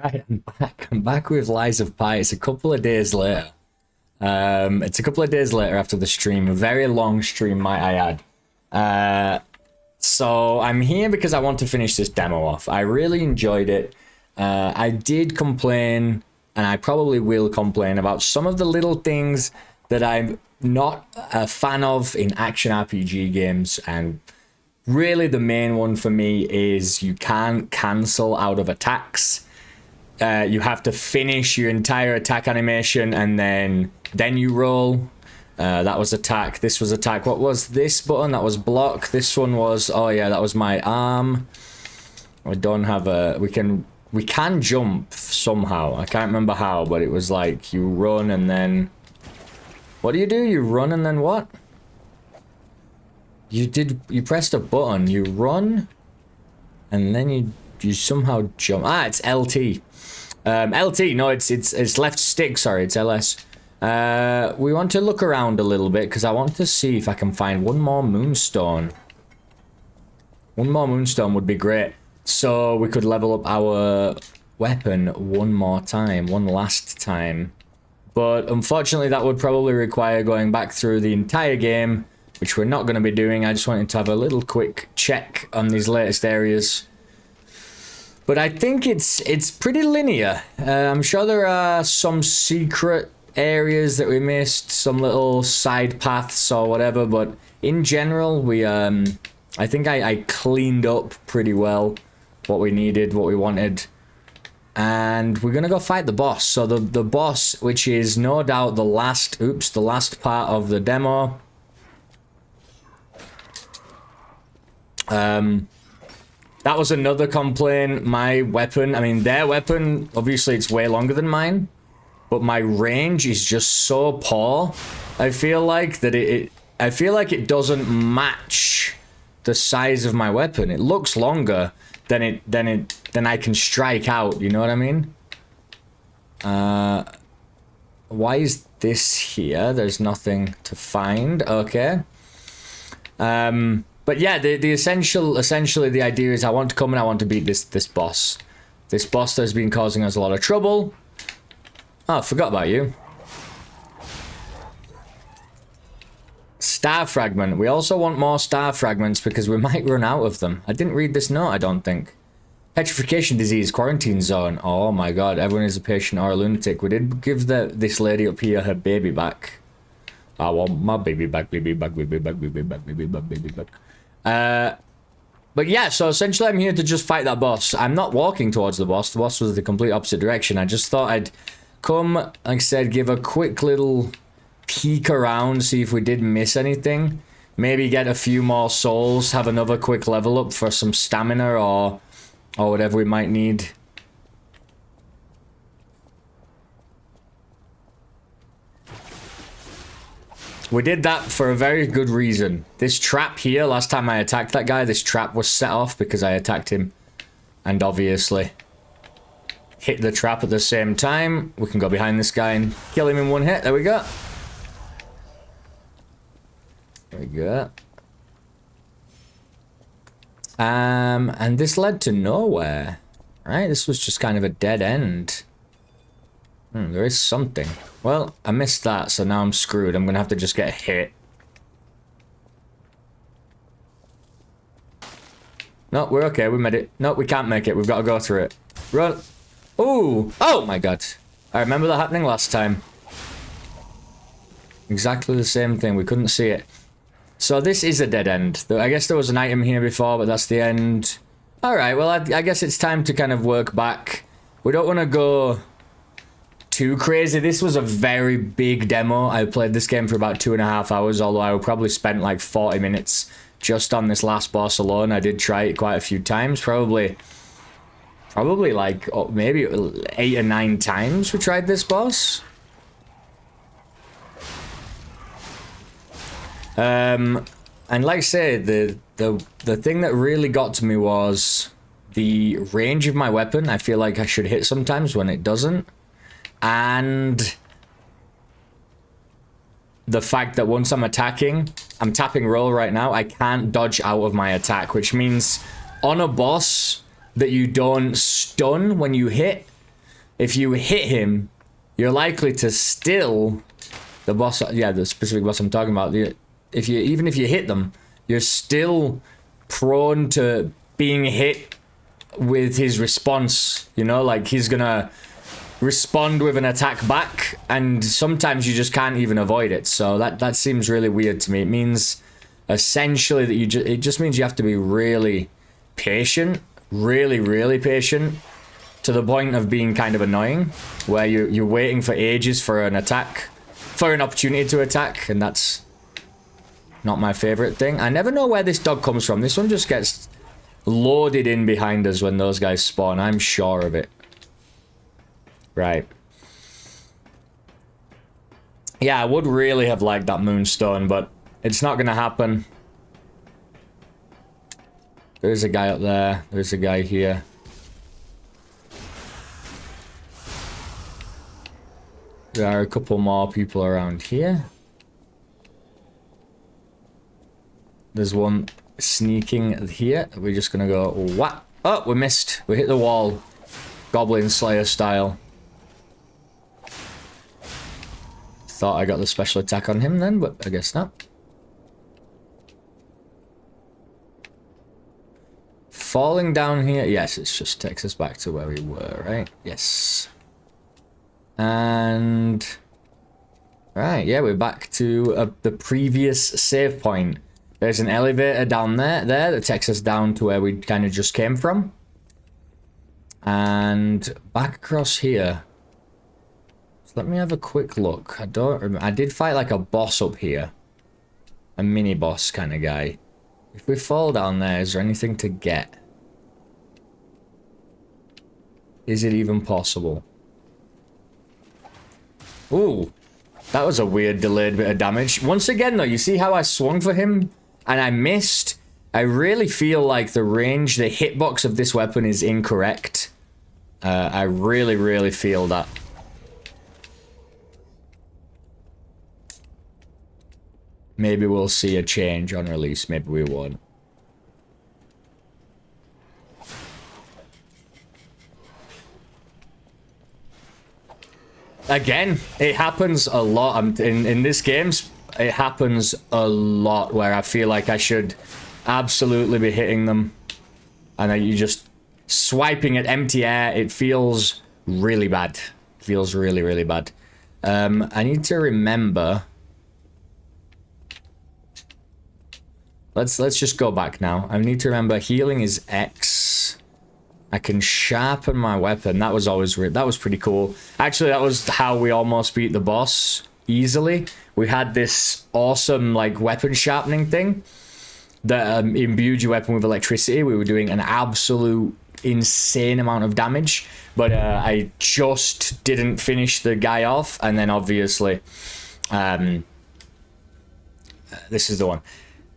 Right, I'm back. I'm back with Lies of Pi. It's a couple of days later. It's a couple of days later after the stream. A very long stream, might I add. So I'm here because I want to finish this demo off. I really enjoyed it. I did complain, and I probably will complain about some of the little things that I'm not a fan of in action RPG games, and really the main one for me is you can't cancel out of attacks. You have to finish your entire attack animation and then you roll. That was attack. This was attack. What was this button? That was block. This one was, oh yeah, that was my arm. I don't have a, we can jump somehow. I can't remember how, but it was like you run and then, what do? You run and then what? You pressed a button, you run and then you somehow jump. Ah, it's LT. LT, no, it's left stick, sorry, it's LS. We want to look around a little bit because I want to see if I can find one more moonstone. One more moonstone would be great. So we could level up our weapon one more time, one last time. But unfortunately that would probably require going back through the entire game, which we're not going to be doing. I just wanted to have a little quick check on these latest areas. But I think it's pretty linear. I'm sure there are some secret areas that we missed, some little side paths or whatever, but in general, I think I cleaned up pretty well what we needed, what we wanted. And we're gonna go fight the boss. So the boss, which is no doubt the last part of the demo. That was another complaint. My weapon, I mean, their weapon, obviously it's way longer than mine, but my range is just so poor. I feel like that I feel like it doesn't match the size of my weapon. It looks longer than I can strike out, you know what I mean? Why is this here? There's nothing to find. Okay. But yeah, essentially the idea is I want to come and I want to beat this boss. This boss that has been causing us a lot of trouble. Oh, I forgot about you. Star fragment. We also want more star fragments because we might run out of them. I didn't read this note, I don't think. Petrification disease, quarantine zone. Oh my god, everyone is a patient or a lunatic. We did give this lady up here her baby back. I want my baby back, baby back, baby back, baby back, baby back, baby back. But yeah, so essentially I'm here to just fight that boss. I'm not walking towards the boss. The boss was the complete opposite direction. I just thought I'd come, like I said, give a quick little peek around, see if we did miss anything. Maybe get a few more souls, have another quick level up for some stamina or whatever we might need. We did that for a very good reason. This trap here, last time I attacked that guy, this trap was set off because I attacked him. And obviously hit the trap at the same time. We can go behind this guy and kill him in one hit. There we go. There we go. And this led to nowhere. Right? This was just kind of a dead end. There is something. Well, I missed that, so now I'm screwed. I'm gonna have to just get hit. No, we're okay. We made it. No, we can't make it. We've got to go through it. Run. Ooh. Oh my god. I remember that happening last time. Exactly the same thing. We couldn't see it. So this is a dead end. I guess there was an item here before, but that's the end. Alright, well, I guess it's time to kind of work back. We don't want to go too crazy. This was a very big demo. I played this game for about 2.5 hours, although I probably spent like 40 minutes just on this last boss alone. I did try it quite a few times, probably like maybe 8 or 9 times we tried this boss. And like I say, the thing that really got to me was the range of my weapon. I feel like I should hit sometimes when it doesn't. And the fact that once I'm attacking, I'm tapping roll right now, I can't dodge out of my attack, which means on a boss that you don't stun when you hit, if you hit him, you're likely to still the boss. Yeah, the specific boss I'm talking about. Even if you hit them, you're still prone to being hit with his response. You know, like he's gonna respond with an attack back, and sometimes you just can't even avoid it. So that seems really weird to me. It means essentially that it just means you have to be really patient, really patient, to the point of being kind of annoying, where you're waiting for ages for an opportunity to attack, and that's not my favorite thing. I never know where this dog comes from. This one just gets loaded in behind us when those guys spawn. I'm sure of it. Right. Yeah, I would really have liked that moonstone, but it's not gonna happen. There's a guy up there. There's a guy here. There are a couple more people around here. There's one sneaking here. We're just gonna go, what? Oh, we missed. We hit the wall. Goblin Slayer style. Thought I got the special attack on him then, but I guess not. Falling down here. Yes, it just takes us back to where we were, right? Yes. And... right, yeah, we're back to the previous save point. There's an elevator down there that takes us down to where we kind of just came from. And back across here. So let me have a quick look. I don't remember. I did fight like a boss up here. A mini boss kind of guy. If we fall down there, is there anything to get? Is it even possible? Ooh. That was a weird delayed bit of damage. Once again though, you see how I swung for him and I missed? I really feel like the range, the hitbox of this weapon is incorrect. I really feel that. Maybe we'll see a change on release, maybe we won't. Again, it happens a lot. In this games, it happens a lot where I feel like I should absolutely be hitting them. And then you just swiping at empty air. It feels really bad. Feels really bad. I need to remember. Let's just go back now. I need to remember healing is X. I can sharpen my weapon. That was always that was pretty cool. Actually, that was how we almost beat the boss easily. We had this awesome like weapon sharpening thing that imbued your weapon with electricity. We were doing an absolute insane amount of damage, but I just didn't finish the guy off, and then obviously, this is the one.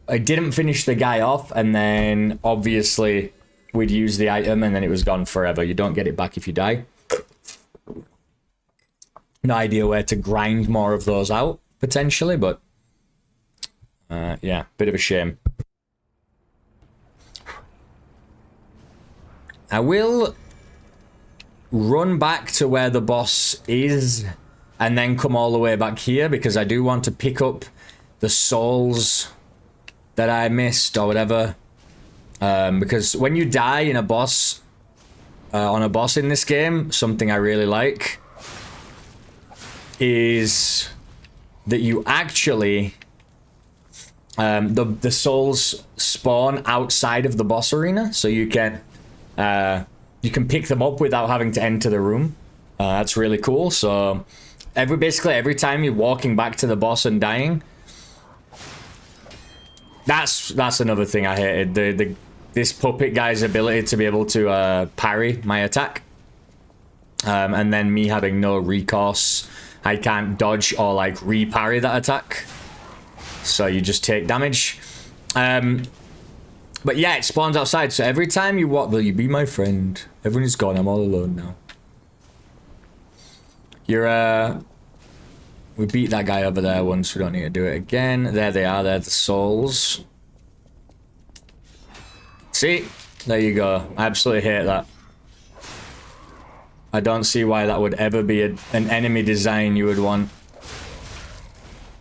I didn't finish the guy off, and then obviously we'd use the item, and then it was gone forever. You don't get it back if you die. No idea where to grind more of those out, potentially, but yeah, bit of a shame. I will run back to where the boss is, and then come all the way back here, because I do want to pick up the souls that I missed or whatever. Because when you die in a boss, on a boss in this game, something I really like is that you actually, the souls spawn outside of the boss arena, so you can pick them up without having to enter the room. That's really cool. So basically every time you're walking back to the boss and dying, that's another thing I hated. This puppet guy's ability to be able to parry my attack, and then me having no recourse. I can't dodge or like re-parry that attack, so you just take damage. But yeah, it spawns outside, so every time you walk, will you be my friend? Everyone is gone. I'm all alone now. We beat that guy over there once. We don't need to do it again. There they are. They're the souls. See? There you go. I absolutely hate that. I don't see why that would ever be an enemy design you would want.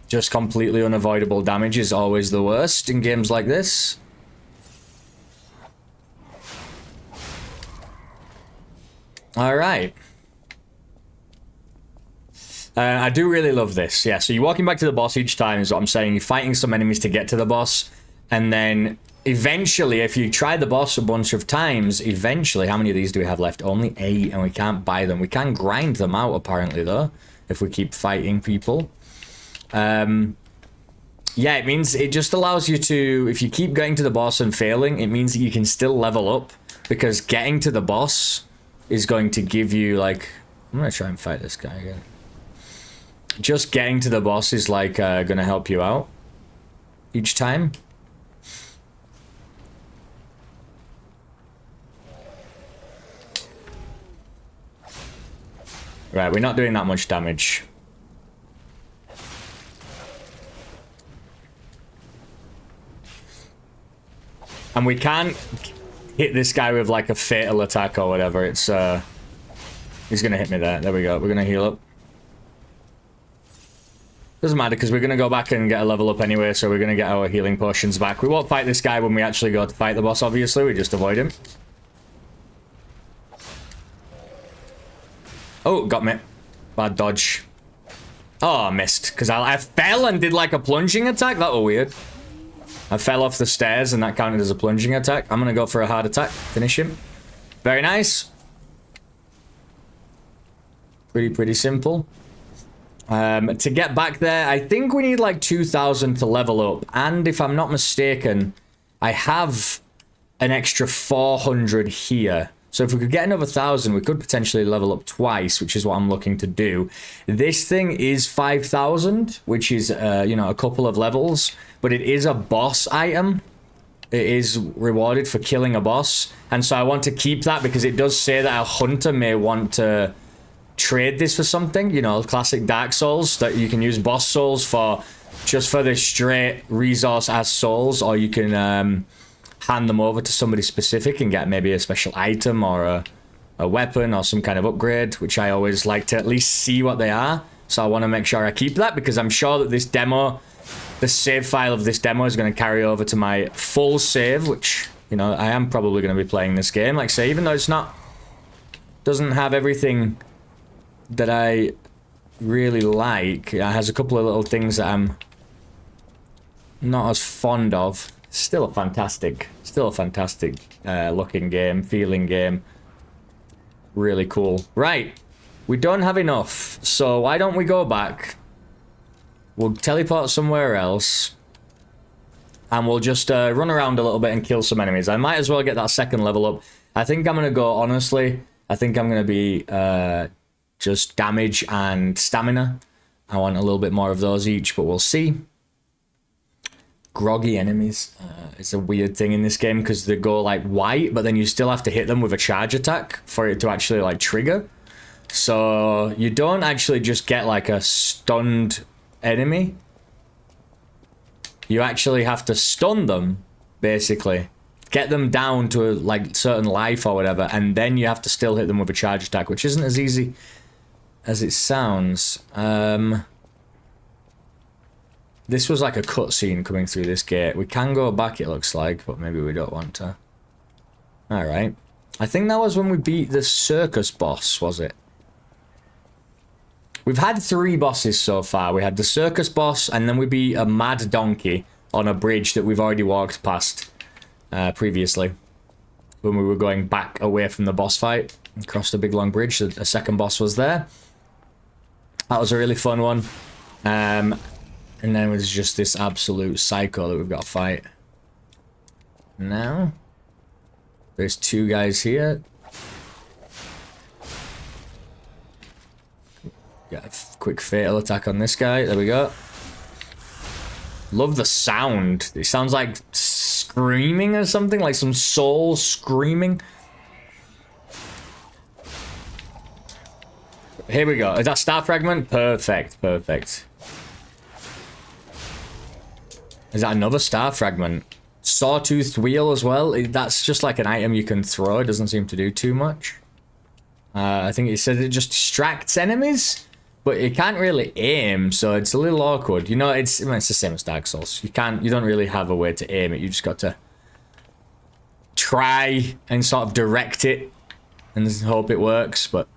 Just completely unavoidable damage is always the worst in games like this. Alright. I do really love this. Yeah, so you're walking back to the boss each time is what I'm saying. You're fighting some enemies to get to the boss. And then eventually, if you try the boss a bunch of times, eventually, how many of these do we have left? Only 8, and we can't buy them. We can grind them out, apparently, though, if we keep fighting people. Yeah, it means it just allows you to, if you keep going to the boss and failing, it means that you can still level up, because getting to the boss is going to give you, like, I'm going to try and fight this guy again. Just getting to the boss is, like, going to help you out each time. Right, we're not doing that much damage. And we can't hit this guy with, like, a fatal attack or whatever. It's, he's gonna hit me there. There we go. We're gonna heal up. Doesn't matter, because we're gonna go back and get a level up anyway, so we're gonna get our healing potions back. We won't fight this guy when we actually go to fight the boss, obviously. We just avoid him. Oh, got me. Bad dodge. Oh, I missed, because I fell and did, like, a plunging attack. That was weird. I fell off the stairs, and that counted as a plunging attack. I'm gonna go for a hard attack. Finish him. Very nice. Pretty simple. To get back there, I think we need like 2,000 to level up. And if I'm not mistaken, I have an extra 400 here. So if we could get another 1,000, we could potentially level up twice, which is what I'm looking to do. This thing is 5,000, which is, you know, a couple of levels. But it is a boss item. It is rewarded for killing a boss. And so I want to keep that because it does say that a hunter may want to trade this for something, you know, classic Dark Souls, that you can use boss souls for just for the straight resource as souls, or you can hand them over to somebody specific and get maybe a special item or a weapon or some kind of upgrade, which I always like to at least see what they are. So I want to make sure I keep that, because I'm sure that this demo, the save file of this demo is going to carry over to my full save, which, you know, I am probably going to be playing this game. Like I say, even though it's not, doesn't have everything that I really like, it has a couple of little things that I'm not as fond of. Still a fantastic looking game, feeling game. Really cool. Right, we don't have enough, so why don't we go back? We'll teleport somewhere else, and we'll just run around a little bit and kill some enemies. I might as well get that second level up. I think I'm gonna go, honestly, I think I'm gonna be just damage and stamina. I want a little bit more of those each, but we'll see. Groggy enemies. It's a weird thing in this game because they go like white, but then you still have to hit them with a charge attack for it to actually like trigger. So you don't actually just get like a stunned enemy. You actually have to stun them, basically. Get them down to a like certain life or whatever, and then you have to still hit them with a charge attack, which isn't as easy as it sounds. This was like a cutscene coming through this gate. We can go back, it looks like, but maybe we don't want to. Alright. I think that was when we beat the circus boss, was it? We've had 3 bosses so far. We had the circus boss, and then we beat a mad donkey on a bridge that we've already walked past previously, when we were going back away from the boss fight. Across the big long bridge, a second boss was there. That was a really fun one. And then it was just this absolute psycho that we've got to fight. Now, there's 2 guys here. Get a quick fatal attack on this guy. There we go. Love the sound. It sounds like screaming or something, like some soul screaming. Here we go. Is that star fragment? Perfect, perfect. Is that another star fragment? Sawtoothed wheel as well? That's just like an item you can throw. It doesn't seem to do too much. I think it says it just distracts enemies, but it can't really aim, so it's a little awkward. You know, it's the same as Dark Souls. You don't really have a way to aim it. You just got to try and sort of direct it and hope it works. But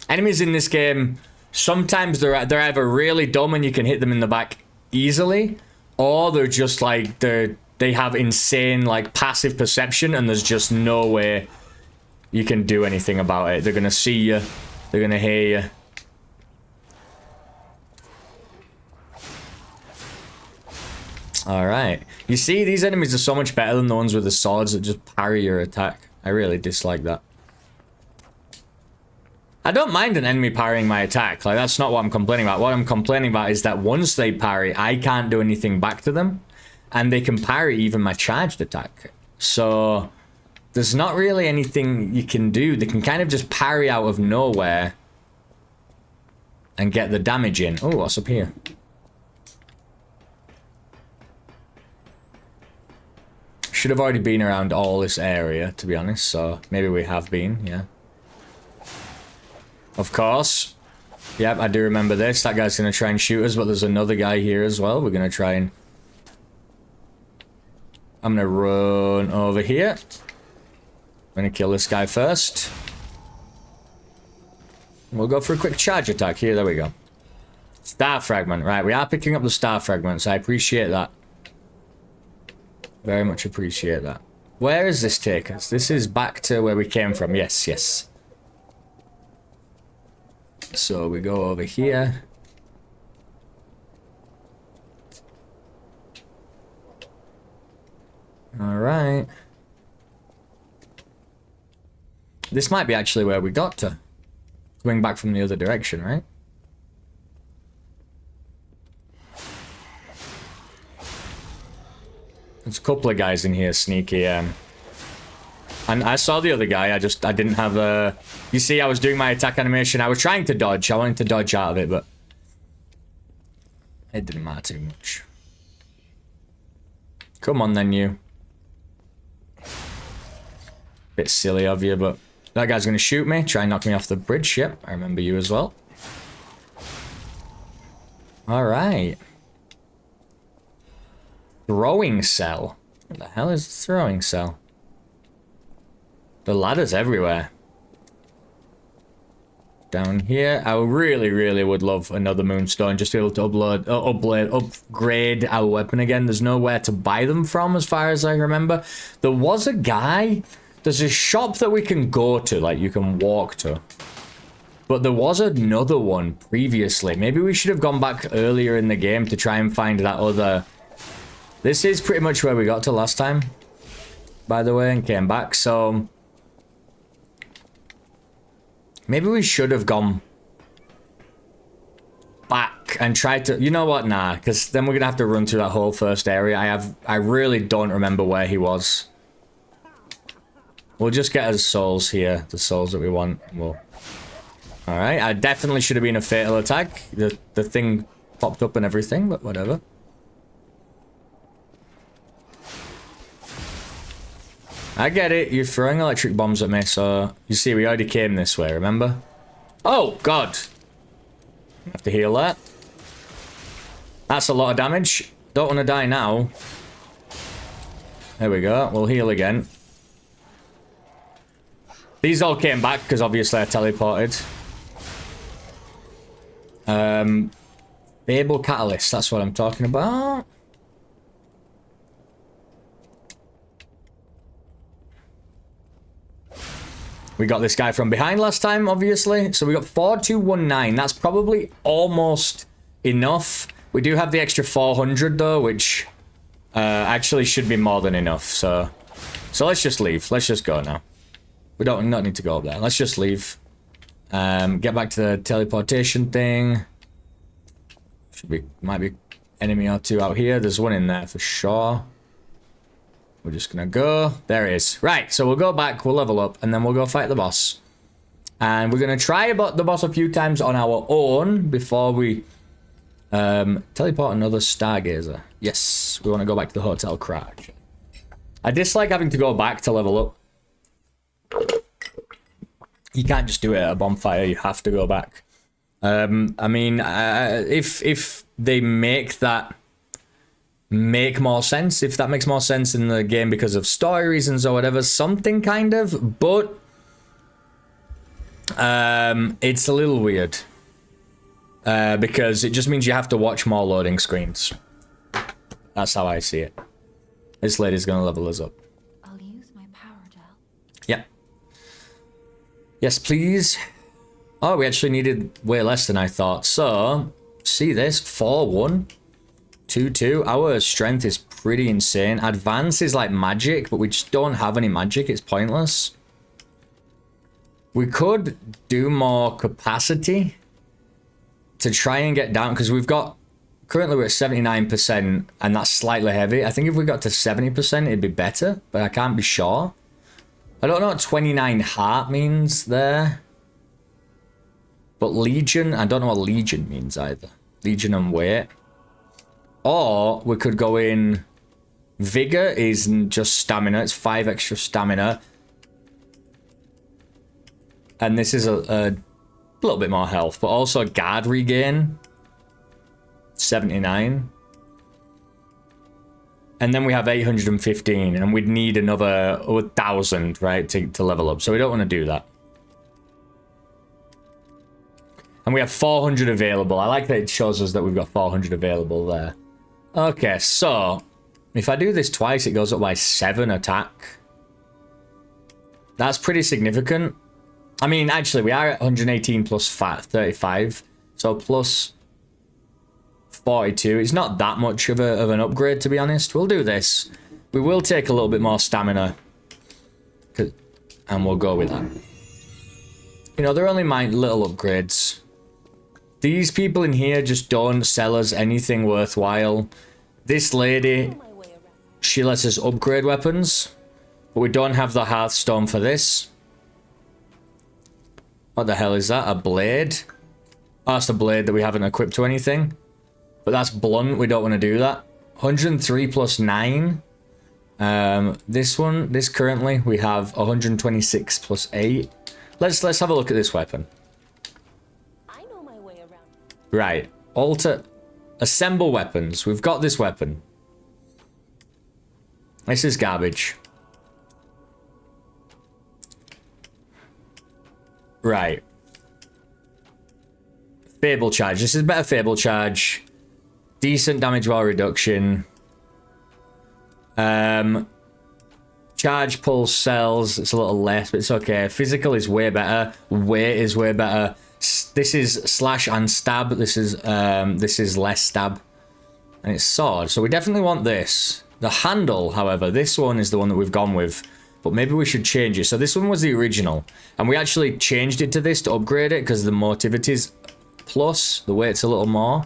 enemies in this game, sometimes they're either really dumb and you can hit them in the back easily, or they're just like they have insane like passive perception and there's just no way you can do anything about it. They're gonna see you, they're gonna hear you. Alright. You see, these enemies are so much better than the ones with the swords that just parry your attack. I really dislike that. I don't mind an enemy parrying my attack. Like, that's not what I'm complaining about. What I'm complaining about is that once they parry, I can't do anything back to them. And they can parry even my charged attack. So there's not really anything you can do. They can kind of just parry out of nowhere and get the damage in. Oh, what's up here? Should have already been around all this area, to be honest, so maybe we have been, yeah. Of course. Yep, I do remember this. That guy's gonna try and shoot us, but there's another guy here as well. We're gonna try and... I'm gonna run over here. I'm gonna kill this guy first. We'll go for a quick charge attack here. There we go. Star fragment. Right, we are picking up the star fragments. I appreciate that. Very much appreciate that. Where does this take us? This is back to where we came from. Yes, yes. So we go over here. Alright. This might be actually where we got to. Coming back from the other direction, right? There's a couple of guys in here sneaky. And I saw the other guy, I didn't have a... You see, I was doing my attack animation. I was trying to dodge. I wanted to dodge out of it, but... It didn't matter too much. Come on then, you. Bit silly of you, but... That guy's gonna shoot me, try and knock me off the bridge. Yep, I remember you as well. Alright. Throwing cell. What the hell is a throwing cell? The ladder's everywhere. Down here, I really, really would love another moonstone just to be able to upgrade our weapon again. There's nowhere to buy them from, as far as I remember. There was a guy. There's a shop that we can go to, like you can walk to. But there was another one previously. Maybe we should have gone back earlier in the game to try and find that other... This is pretty much where we got to last time, by the way, and came back, so... Maybe we should have gone back and tried to... You know what? Nah, because then we're going to have to run through that whole first area. I really don't remember where he was. We'll just get his souls here, the souls that we want. We'll... Alright, I definitely should have been a fatal attack. The thing popped up and everything, but whatever. I get it, you're throwing electric bombs at me, so... You see, we already came this way, remember? Oh, God! I have to heal that. That's a lot of damage. Don't want to die now. There we go, we'll heal again. These all came back, because obviously I teleported. Babel Catalyst, that's what I'm talking about. We got this guy from behind last time, obviously. So we got 4219. That's probably almost enough. We do have the extra 400 though, which actually should be more than enough. So let's just leave. Let's just go now. We don't not need to go up there. Let's just leave. Get back to the teleportation thing. Might be enemy or two out here. There's one in there for sure. We're just gonna go. There it is. Right, so we'll go back, we'll level up, and then we'll go fight the boss. And we're gonna try the boss a few times on our own before we teleport another stargazer. Yes, we want to go back to the Hotel Crouch. I dislike having to go back to level up. You can't just do it at a bonfire. You have to go back. I mean, if they make that make more sense, if that makes more sense in the game because of story reasons or whatever, something kind of, but it's a little weird because it just means you have to watch more loading screens. That's how I see it. This lady's gonna level us up. I'll use my power gel. Yeah. Yes, please. Oh, we actually needed way less than I thought. So, see this? 4-1. 2-2. Our strength is pretty insane. Advance is like magic, but we just don't have any magic. It's pointless. We could do more capacity to try and get down, because we've got... Currently we're at 79%, and that's slightly heavy. I think if we got to 70%, it'd be better, but I can't be sure. I don't know what 29 heart means there. But Legion, I don't know what Legion means either. Legion and weight. Or we could go in... Vigor is just stamina. It's 5 extra stamina. And this is a little bit more health, but also guard regain. 79. And then we have 815, and we'd need another 1,000, right, to level up. So we don't want to do that. And we have 400 available. I like that it shows us that we've got 400 available there. Okay, so if I do this twice, it goes up by 7 attack. That's pretty significant. I mean, actually, we are at 118 plus 35. So plus 42. It's not that much of an upgrade, to be honest. We'll do this. We will take a little bit more stamina. And we'll go with that. You know, they're only my little upgrades. These people in here just don't sell us anything worthwhile. This lady, she lets us upgrade weapons. But we don't have the Hearthstone for this. What the hell is that? A blade? Oh, that's the blade that we haven't equipped to anything. But that's blunt. We don't want to do that. 103 plus 9. This currently, we have 126 plus 8. Let's have a look at this weapon. I know my way around. Right. Alter. Assemble weapons. We've got this weapon. This is garbage. Right. Fable charge. This is better fable charge. Decent damage while reduction. Charge pulse cells. It's a little less, but it's okay. Physical is way better. Weight is way better. This is slash and stab. This is less stab. And it's sword. So we definitely want this. The handle, however, this one is the one that we've gone with. But maybe we should change it. So this one was the original. And we actually changed it to this to upgrade it because the motivity's plus. The weight's a little more.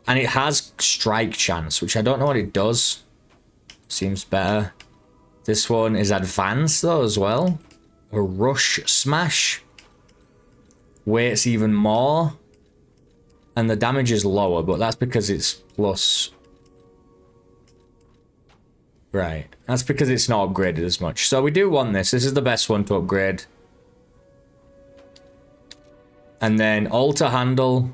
And it has strike chance, which I don't know what it does. Seems better. This one is advanced though as well. A rush smash. Weight's even more. And the damage is lower, but that's because it's plus. Right. That's because it's not upgraded as much. So we do want this. This is the best one to upgrade. And then alter handle.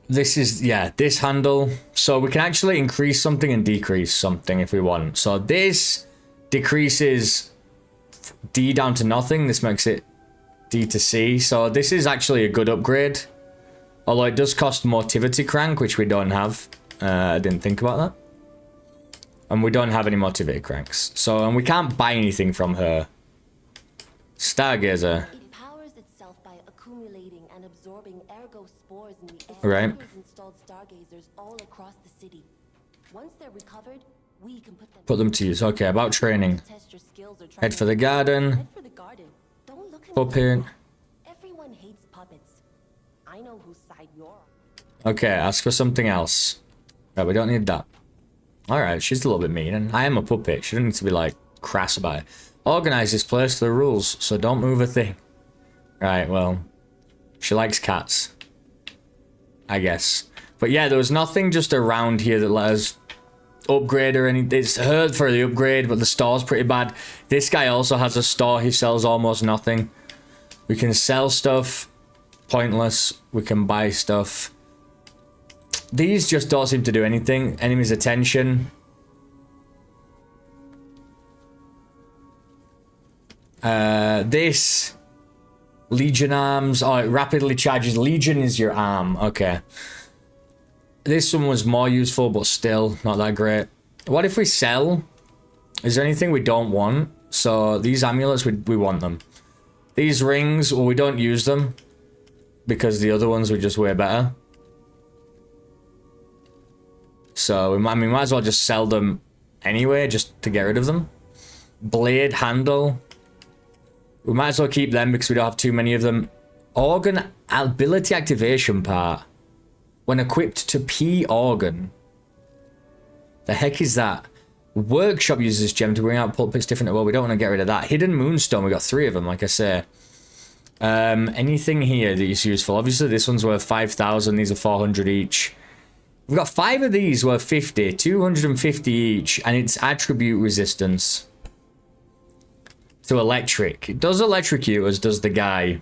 This is, yeah, this handle. So we can actually increase something and decrease something if we want. So this decreases D down to nothing. This makes it D to C. So this is actually a good upgrade. Although it does cost motivity crank, which we don't have. I didn't think about that. And we don't have any motivity cranks. So, and we can't buy anything from her. Stargazer. It powers itself by accumulating and absorbing ergo spores in the air. Right. Installed stargazers all across the city. Once they're recovered, we can put them to use. Okay, about training. Test your skills or try Head for the garden. Head for the garden. Don't look at Puppet. me. Everyone hates puppets. I know whose side you're on. Okay, ask for something else. Right, we don't need that. Alright, she's a little bit mean, and I am a puppet. She doesn't need to be, like, crass about it. Organize this place to the rules, so don't move a thing. Right, well, she likes cats. I guess. But yeah, there was nothing just around here that let us upgrade or anything. It's hurt for the upgrade, but the store's pretty bad. This guy also has a store. He sells almost nothing. We can sell stuff. Pointless. We can buy stuff. These just don't seem to do anything. Enemy's attention. This Legion arms. Oh, it rapidly charges. Legion is your arm. Okay. This one was more useful, but still not that great. What if we sell? Is there anything we don't want? So these amulets, we want them. These rings, well, we don't use them because the other ones were just way better. So we might as well just sell them anyway, just to get rid of them. Blade handle. We might as well keep them because we don't have too many of them. Organ ability activation part. When equipped to P organ. The heck is that? Workshop uses this gem to bring out pulpits different. Well, we don't want to get rid of that. Hidden Moonstone, we got 3 of them, like I say. Anything here that is useful? Obviously, this one's worth 5,000. These are 400 each. We've got 5 of these worth 50. 250 each. And it's attribute resistance. To electric. It does electrocute, as does the guy.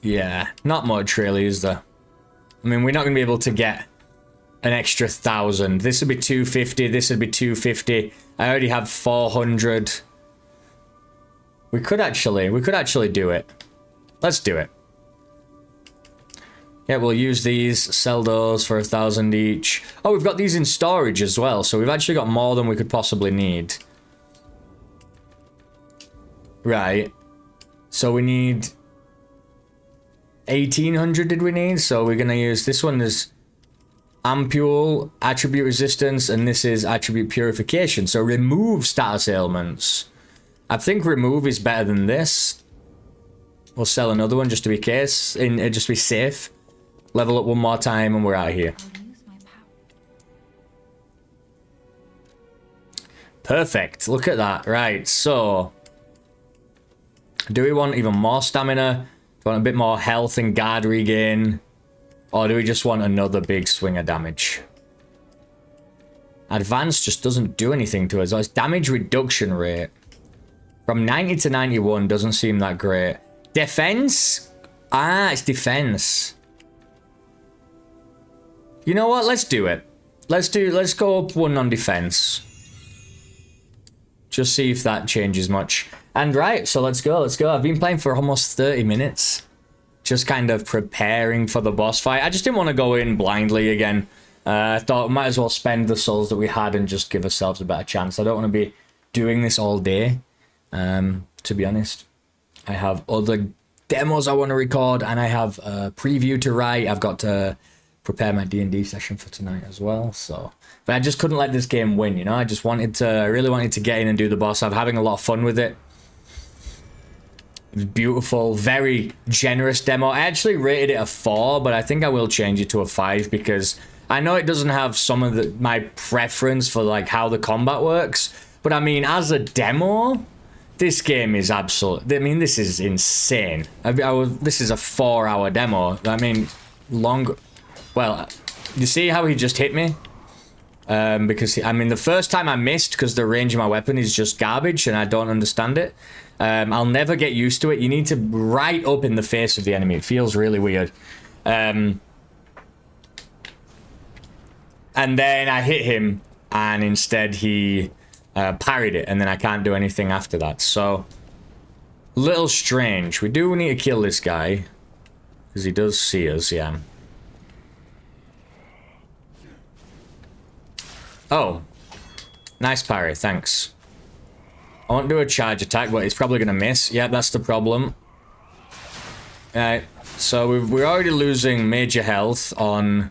Yeah, not much really, is there? I mean, we're not going to be able to get an extra 1,000. This would be 250. This would be 250. I already have 400. We could actually do it. Let's do it. Yeah, we'll use these, sell those for 1,000 each. Oh, we've got these in storage as well, so we've actually got more than we could possibly need. Right. So we need 1,800 did we need? So we're going to use, this one is Ampule, attribute resistance, and this is attribute purification. So remove status ailments. I think remove is better than this. We'll sell another one just to be just to be safe. Level up one more time and we're out of here. Perfect. Look at that. Right, so do we want even more stamina? Do we want a bit more health and guard regain? Or do we just want another big swing of damage? Advance just doesn't do anything to us. It's damage reduction rate. From 90 to 91 doesn't seem that great. Defense? Ah, it's defense. You know what? Let's do it. Let's go up one on defense. Just see if that changes much. And right, so let's go. I've been playing for almost 30 minutes. Just kind of preparing for the boss fight. I just didn't want to go in blindly again. I thought we might as well spend the souls that we had and just give ourselves a better chance. I don't want to be doing this all day, to be honest. I have other demos I want to record, and I have a preview to write. I've got to prepare my D&D session for tonight as well, so... But I just couldn't let this game win, you know? I really wanted to get in and do the boss. I'm having a lot of fun with it. It was beautiful, very generous demo. I actually rated it a 4, but I think I will change it to a 5 because I know it doesn't have some of my preference for like how the combat works. But I mean, as a demo, this game is absolute. I mean, this is insane. This is a 4-hour demo. I mean, long. Well, you see how he just hit me? Because, I mean, the first time I missed because the range of my weapon is just garbage and I don't understand it. I'll never get used to it. You need to right up in the face of the enemy. It feels really weird. And then I hit him and instead he parried it and then I can't do anything after that. So, little strange. We do need to kill this guy because he does see us, yeah. Oh, nice parry, thanks. I won't do a charge attack, but it's probably going to miss. Yeah, that's the problem. Alright, so we're already losing major health on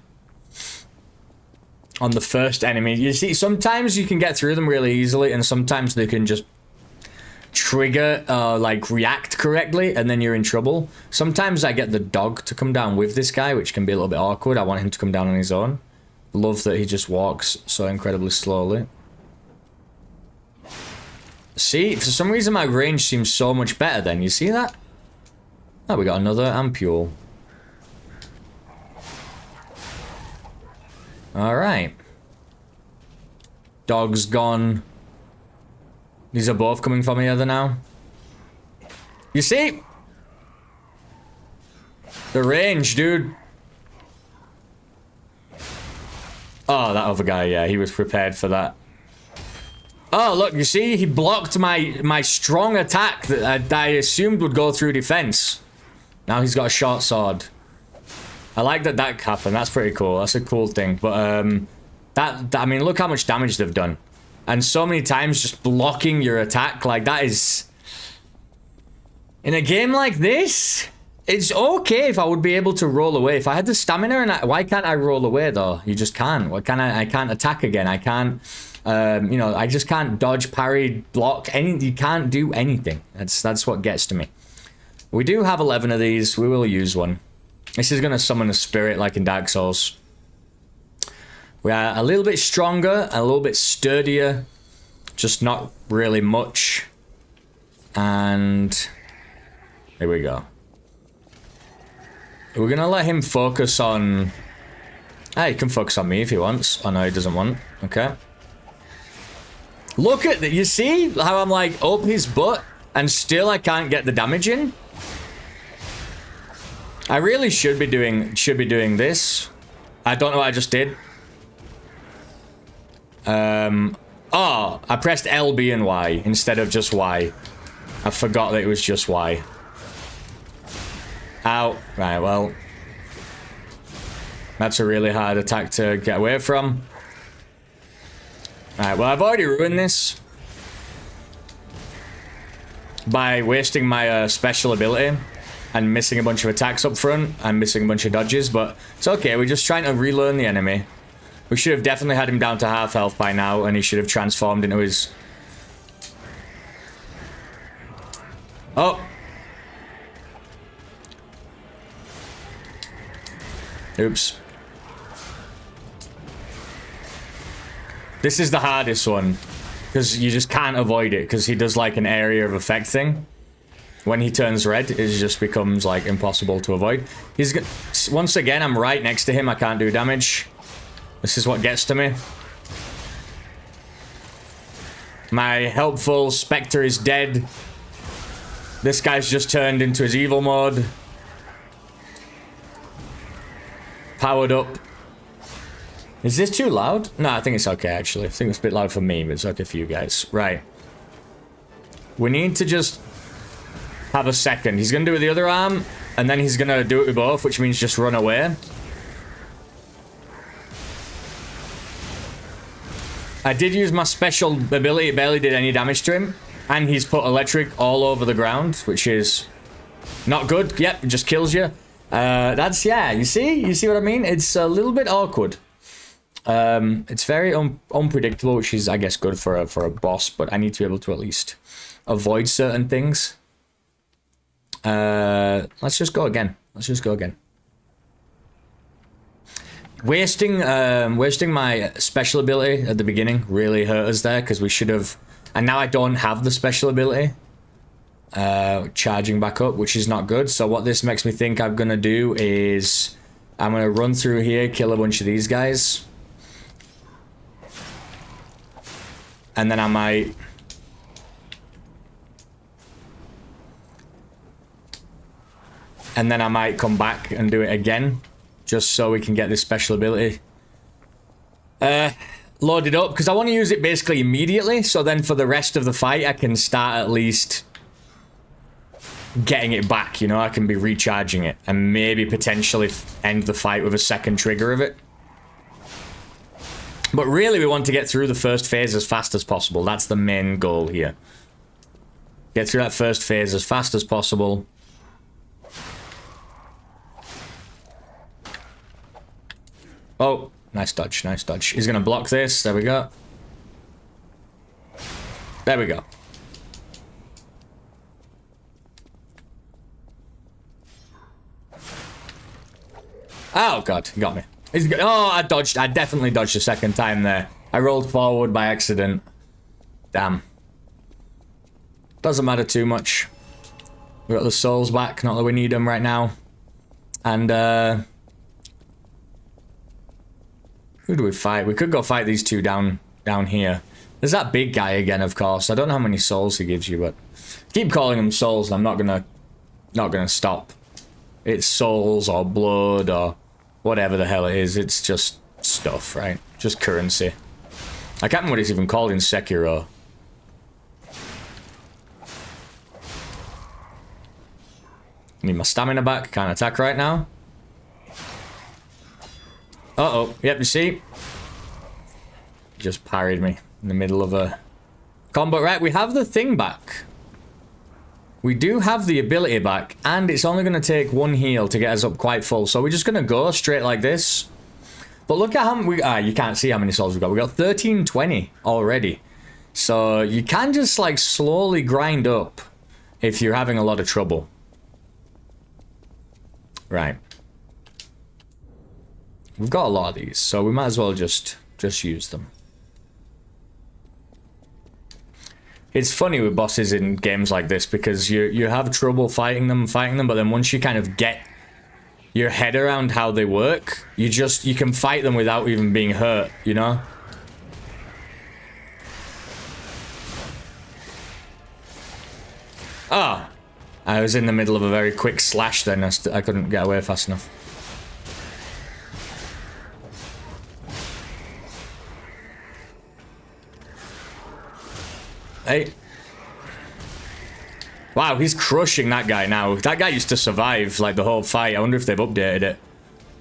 the first enemy. You see, sometimes you can get through them really easily, and sometimes they can just trigger, like, react correctly, and then you're in trouble. Sometimes I get the dog to come down with this guy, which can be a little bit awkward. I want him to come down on his own. Love that he just walks so incredibly slowly. See, for some reason my range seems so much better then. You see that? Oh, we got another ampule. Alright. Dog's gone. These are both coming from the other now. You see? The range, dude. Oh, that other guy, yeah, he was prepared for that. Oh, look, you see? He blocked my strong attack that I assumed would go through defense. Now he's got a short sword. I like that happened. That's pretty cool. That's a cool thing. But, I mean, look how much damage they've done. And so many times just blocking your attack, like, that is... In a game like this, it's okay if I would be able to roll away. If I had the stamina, and why can't I roll away, though? You just can't. Why can't I can't attack again. I can't... you know, I just can't dodge, parry, block, you can't do anything. That's what gets to me. We do have 11 of these. We will use one. This is going to summon a spirit like in Dark Souls. We are a little bit stronger, a little bit sturdier, just not really much. And here we go. We're going to let him focus on... Ah, he can focus on me if he wants. Oh no, he doesn't want. Okay. Look at that. You see how I'm like up his butt and still I can't get the damage in? I really should be doing this. I don't know what I just did. Oh, I pressed L, B, and Y instead of just Y. I forgot that it was just Y. Ow. Right, well. That's a really hard attack to get away from. Alright, well, I've already ruined this by wasting my special ability and missing a bunch of attacks up front and missing a bunch of dodges, but it's okay. We're just trying to relearn the enemy. We should have definitely had him down to half health by now, and he should have transformed into his... Oh! Oops. This is the hardest one, because you just can't avoid it, because he does like an area of effect thing. When he turns red, it just becomes like impossible to avoid. He's once again, I'm right next to him, I can't do damage. This is what gets to me. My helpful Spectre is dead. This guy's just turned into his evil mode. Powered up. Is this too loud? No, I think it's okay, actually. I think it's a bit loud for me, but it's okay for you guys. Right. We need to just have a second. He's going to do it with the other arm, and then he's going to do it with both, which means just run away. I did use my special ability. It barely did any damage to him. And he's put electric all over the ground, which is not good. Yep, it just kills you. That's, yeah, you see? You see what I mean? It's a little bit awkward. It's very unpredictable, which is, I guess, good for a boss, but I need to be able to at least avoid certain things. Let's just go again. Let's just go again. Wasting my special ability at the beginning really hurt us there, because we should have... And now I don't have the special ability. Charging back up, which is not good. So what this makes me think I'm going to do is... I'm going to run through here, kill a bunch of these guys. And then I might... And then I might come back and do it again. Just so we can get this special ability loaded up. Because I want to use it basically immediately. So then for the rest of the fight, I can start at least getting it back. You know, I can be recharging it. And maybe potentially end the fight with a second trigger of it. But really, we want to get through the first phase as fast as possible. That's the main goal here. Get through that first phase as fast as possible. Oh, nice dodge, nice dodge. He's going to block this. There we go. There we go. Oh, God, he got me. Oh, I dodged. I definitely dodged a second time there. I rolled forward by accident. Damn. Doesn't matter too much. We got the souls back, not that we need them right now. And who do we fight? We could go fight these two down here. There's that big guy again, of course. I don't know how many souls he gives you, but keep calling them souls and I'm not gonna stop. It's souls or blood or whatever the hell it is. It's just stuff, right? Just currency. I can't remember what it's even called in Sekiro. Need my stamina back. Can't attack right now. Uh-oh. Yep, you see? Just parried me in the middle of a combat. Right, we have the thing back. We do have the ability back, and it's only going to take one heal to get us up quite full. So we're just going to go straight like this. But look at how many you can't see how many souls we've got. We've got 1320 already. So you can just like slowly grind up if you're having a lot of trouble. Right. We've got a lot of these, so we might as well just use them. It's funny with bosses in games like this because you have trouble fighting them, but then once you kind of get your head around how they work, you can fight them without even being hurt, you know? Ah! I was in the middle of a very quick slash then, I couldn't get away fast enough. Hey. Wow, he's crushing that guy now. That guy used to survive, like, the whole fight. I wonder if they've updated it.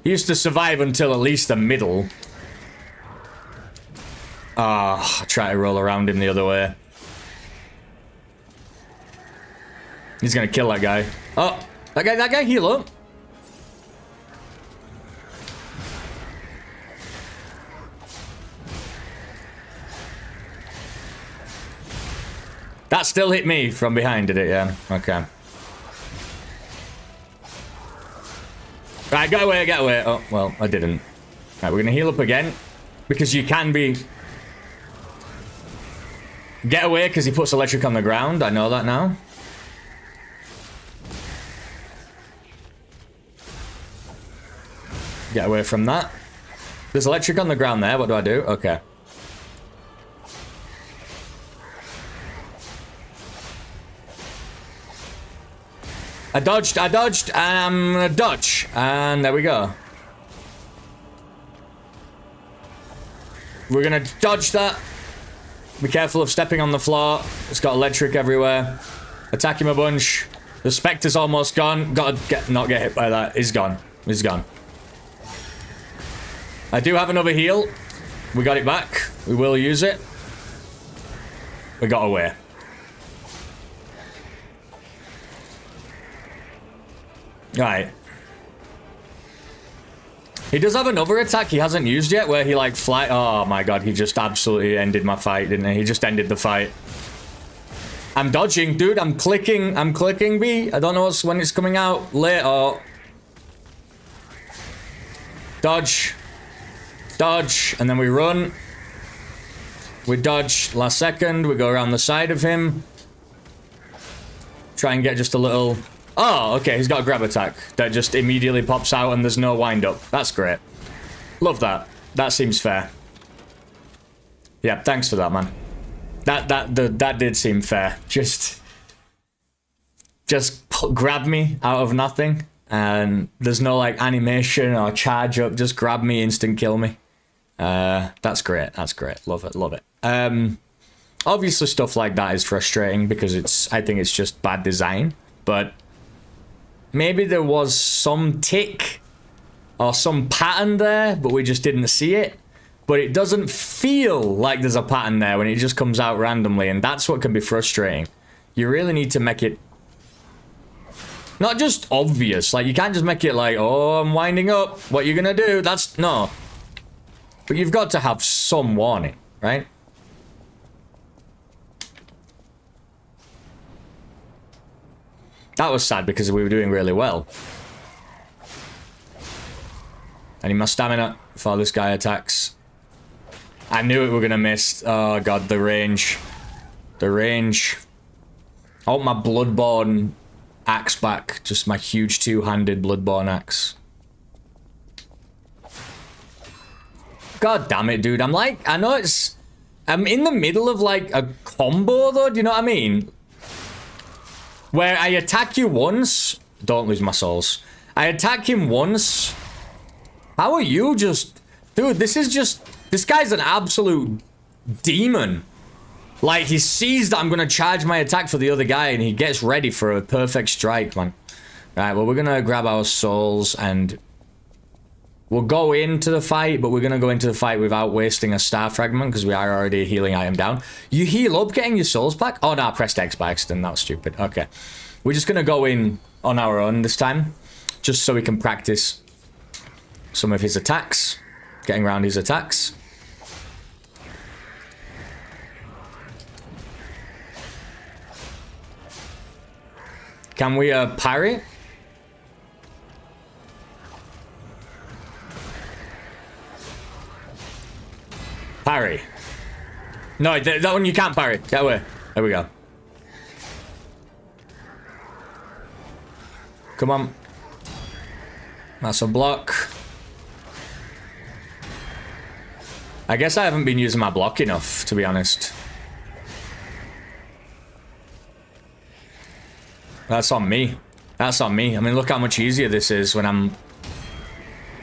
He used to survive until at least the middle. Ah, I try to roll around him the other way. He's gonna kill that guy. Oh, that guy heal up. That still hit me from behind, did it? Yeah. Okay. Right, get away, get away. Oh, well, I didn't. Right, we're gonna heal up again. Because you can be... Get away, because he puts electric on the ground. I know that now. Get away from that. There's electric on the ground there. What do I do? Okay. I dodged, and I'm gonna dodge. And there we go. We're gonna dodge that. Be careful of stepping on the floor. It's got electric everywhere. Attack him a bunch. The Spectre's almost gone. Gotta not get hit by that. He's gone. He's gone. I do have another heal. We got it back. We will use it. We got away. Right. He does have another attack he hasn't used yet where he like fly. Oh my god, he just absolutely ended my fight, didn't he? He just ended the fight. I'm dodging, dude. I'm clicking B. I don't know when it's coming out. Later. Dodge. Dodge. And then we run. We dodge last second. We go around the side of him. Try and get just a little... Oh, okay, he's got a grab attack that just immediately pops out and there's no wind up. That's great. Love that. That seems fair. Yeah, thanks for that, man. That did seem fair. Just grab me out of nothing and there's no like animation or charge up. Just grab me, instant kill me. That's great. That's great. Love it. Love it. Obviously stuff like that is frustrating because I think it's just bad design, but maybe there was some tick or some pattern there, but we just didn't see it. But it doesn't feel like there's a pattern there when it just comes out randomly, and that's what can be frustrating. You really need to make it not just obvious. Like, you can't just make it like, oh, I'm winding up. What you gonna do? That's... No. But you've got to have some warning, right? That was sad because we were doing really well. I need my stamina before this guy attacks. I knew it were gonna miss. Oh god, the range. The range. I want my Bloodborne axe back. Just my huge two-handed Bloodborne axe. God damn it, dude. I'm like, I know it's... I'm in the middle of like a combo though, do you know what I mean? Where I attack you once... Don't lose my souls. I attack him once. How are you just... Dude, this is just... This guy's an absolute demon. Like, he sees that I'm going to charge my attack for the other guy and he gets ready for a perfect strike, man. Right, well, we're going to grab our souls and... We'll go into the fight, but we're going to go into the fight without wasting a star fragment because we are already a healing item down. You heal up getting your souls back? Oh, no, I pressed X by accident. That was stupid. Okay. We're just going to go in on our own this time, just so we can practice some of his attacks, getting around his attacks. Can we parry? Parry. No, that one you can't parry. Get away. There we go. Come on. That's a block. I guess I haven't been using my block enough, to be honest. That's on me. That's on me. I mean, look how much easier this is when I'm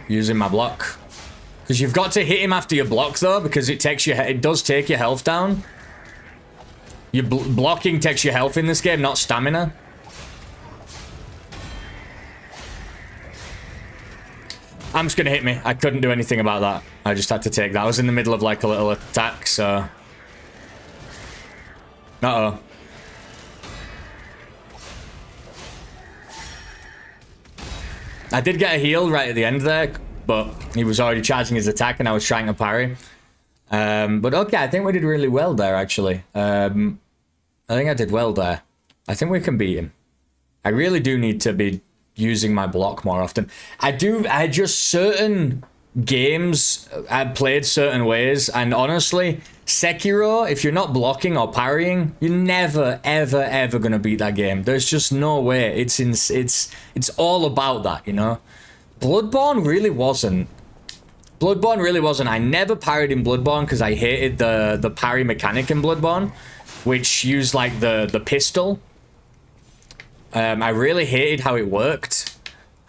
using my block. Because you've got to hit him after your block, though, because it does take your health down. Your blocking takes your health in this game, not stamina. I'm just gonna hit me. I couldn't do anything about that. I just had to take that. I was in the middle of like a little attack, so... Uh-oh. I did get a heal right at the end there, but he was already charging his attack and I was trying to parry. But okay, I think we did really well there, actually. I think I did well there. I think we can beat him. I really do need to be using my block more often. I just certain games I've played certain ways, and honestly, Sekiro, if you're not blocking or parrying, you're never, ever, ever gonna beat that game. There's just no way. It's all about that, you know? Bloodborne really wasn't. Bloodborne really wasn't. I never parried in Bloodborne because I hated the parry mechanic in Bloodborne, which used like the pistol. I really hated how it worked,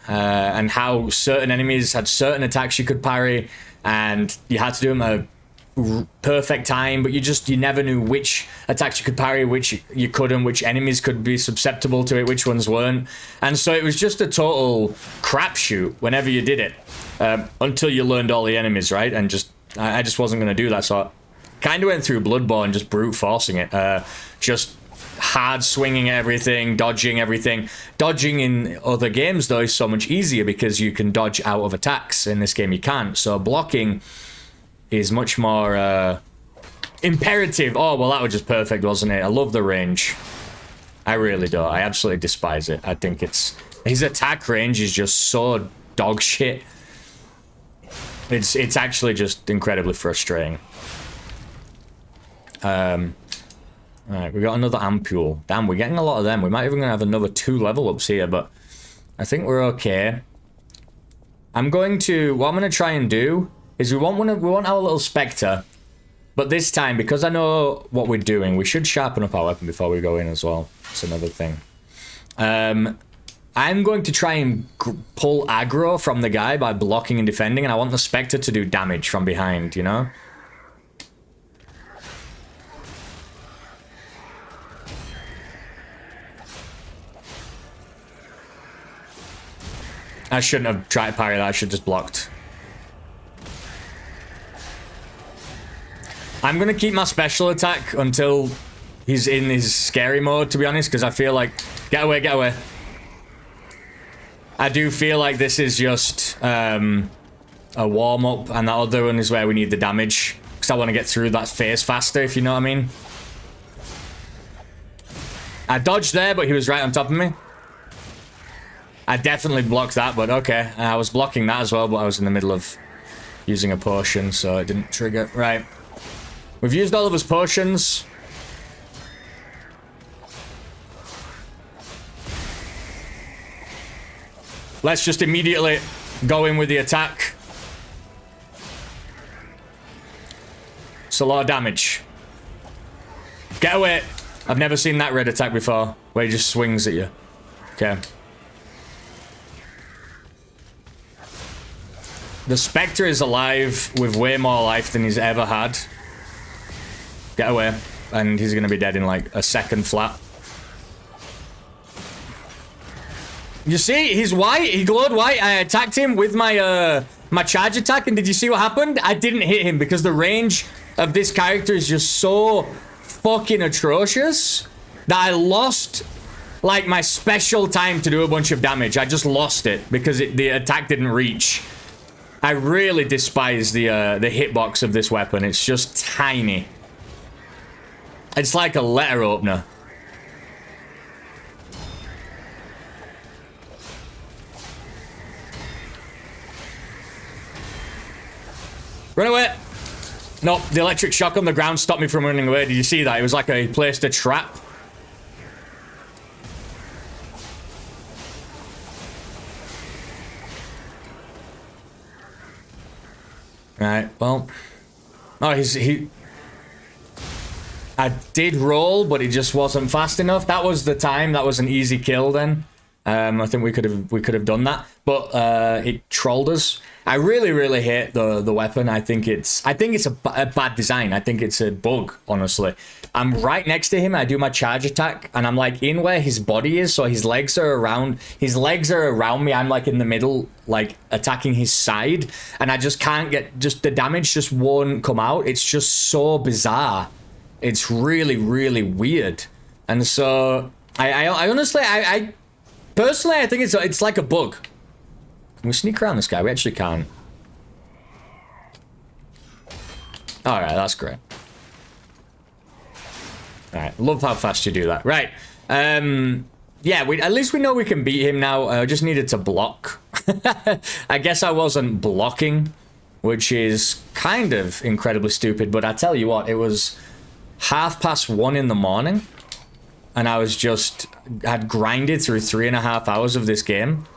and how certain enemies had certain attacks you could parry, and you had to do them at a perfect time, but you never knew which attacks you could parry, which you couldn't, which enemies could be susceptible to it, which ones weren't. And so it was just a total crapshoot whenever you did it, until you learned all the enemies, right? And I just wasn't going to do that, so I kind of went through Bloodborne just brute forcing it, just hard swinging everything, dodging everything. Dodging in other games, though, is so much easier because you can dodge out of attacks. In this game, you can't. So blocking is much more imperative. Oh, well, that was just perfect, wasn't it? I love the range. I really do. I absolutely despise it. I think his attack range is just so dog shit. It's actually just incredibly frustrating. Alright, we got another ampule. Damn, we're getting a lot of them. We might even have another 2 level ups here, but I think we're okay. What I'm going to try and do is we want our little Spectre, but this time, because I know what we're doing, we should sharpen up our weapon before we go in as well. That's another thing. I'm going to try and pull aggro from the guy by blocking and defending, and I want the Spectre to do damage from behind, you know? I shouldn't have tried to parry that, I should have just blocked. I'm gonna keep my special attack until he's in his scary mode, to be honest, because I feel like... Get away, get away. I do feel like this is just a warm-up, and that other one is where we need the damage, because I want to get through that phase faster, if you know what I mean. I dodged there, but he was right on top of me. I definitely blocked that, but okay. I was blocking that as well, but I was in the middle of using a potion, so it didn't trigger. Right. We've used all of his potions. Let's just immediately go in with the attack. It's a lot of damage. Get away. I've never seen that red attack before, where he just swings at you. Okay. The Spectre is alive with way more life than he's ever had. Get away. And he's gonna be dead in like a second flat. You see, he's white. He glowed white. I attacked him with my my charge attack, and did you see what happened? I didn't hit him because the range of this character is just so fucking atrocious that I lost like my special time to do a bunch of damage. I just lost it because the attack didn't reach. I really despise the hitbox of this weapon. It's just tiny. It's like a letter opener. Run away! Nope, the electric shock on the ground stopped me from running away. Did you see that? It was like he placed a trap. Right, well. Oh, I did roll, but it just wasn't fast enough. That was the time. That was an easy kill then. I think we could have done that, but it trolled us. I really hate the weapon. I think it's a bad design. I think it's a bug, honestly. I'm right next to him. I do my charge attack, and I'm like in where his body is, so his legs are around. His legs are around me. I'm like in the middle, like attacking his side, and I just can't get. Just the damage just won't come out. It's just so bizarre. It's really weird, and so I honestly personally I think it's like a bug. Can we sneak around this guy? We actually can't. Alright, that's great. Alright, love how fast you do that. Right. Yeah, at least we know we can beat him now. I just needed to block. I guess I wasn't blocking, which is kind of incredibly stupid, but I tell you what, it was 1:30 in the morning, and I had grinded through 3.5 hours of this game.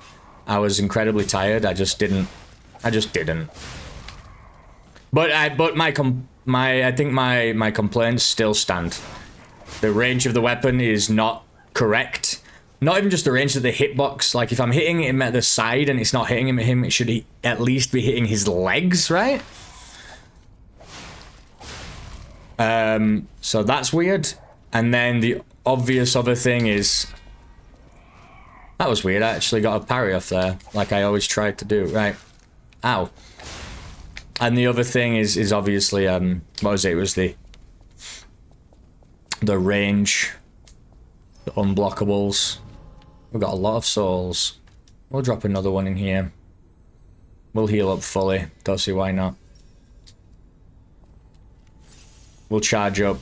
I was incredibly tired. I just didn't. But I think my complaints still stand. The range of the weapon is not correct. Not even just the range of the hitbox. Like if I'm hitting him at the side and it's not hitting him, it should at least be hitting his legs, right? So that's weird. And then the obvious other thing is, that was weird. I actually got a parry off there, like I always tried to do. Right. Ow. And the other thing is obviously, what was it? It was the range, the unblockables. We've got a lot of souls. We'll drop another one in here. We'll heal up fully. Don't see why not. We'll charge up.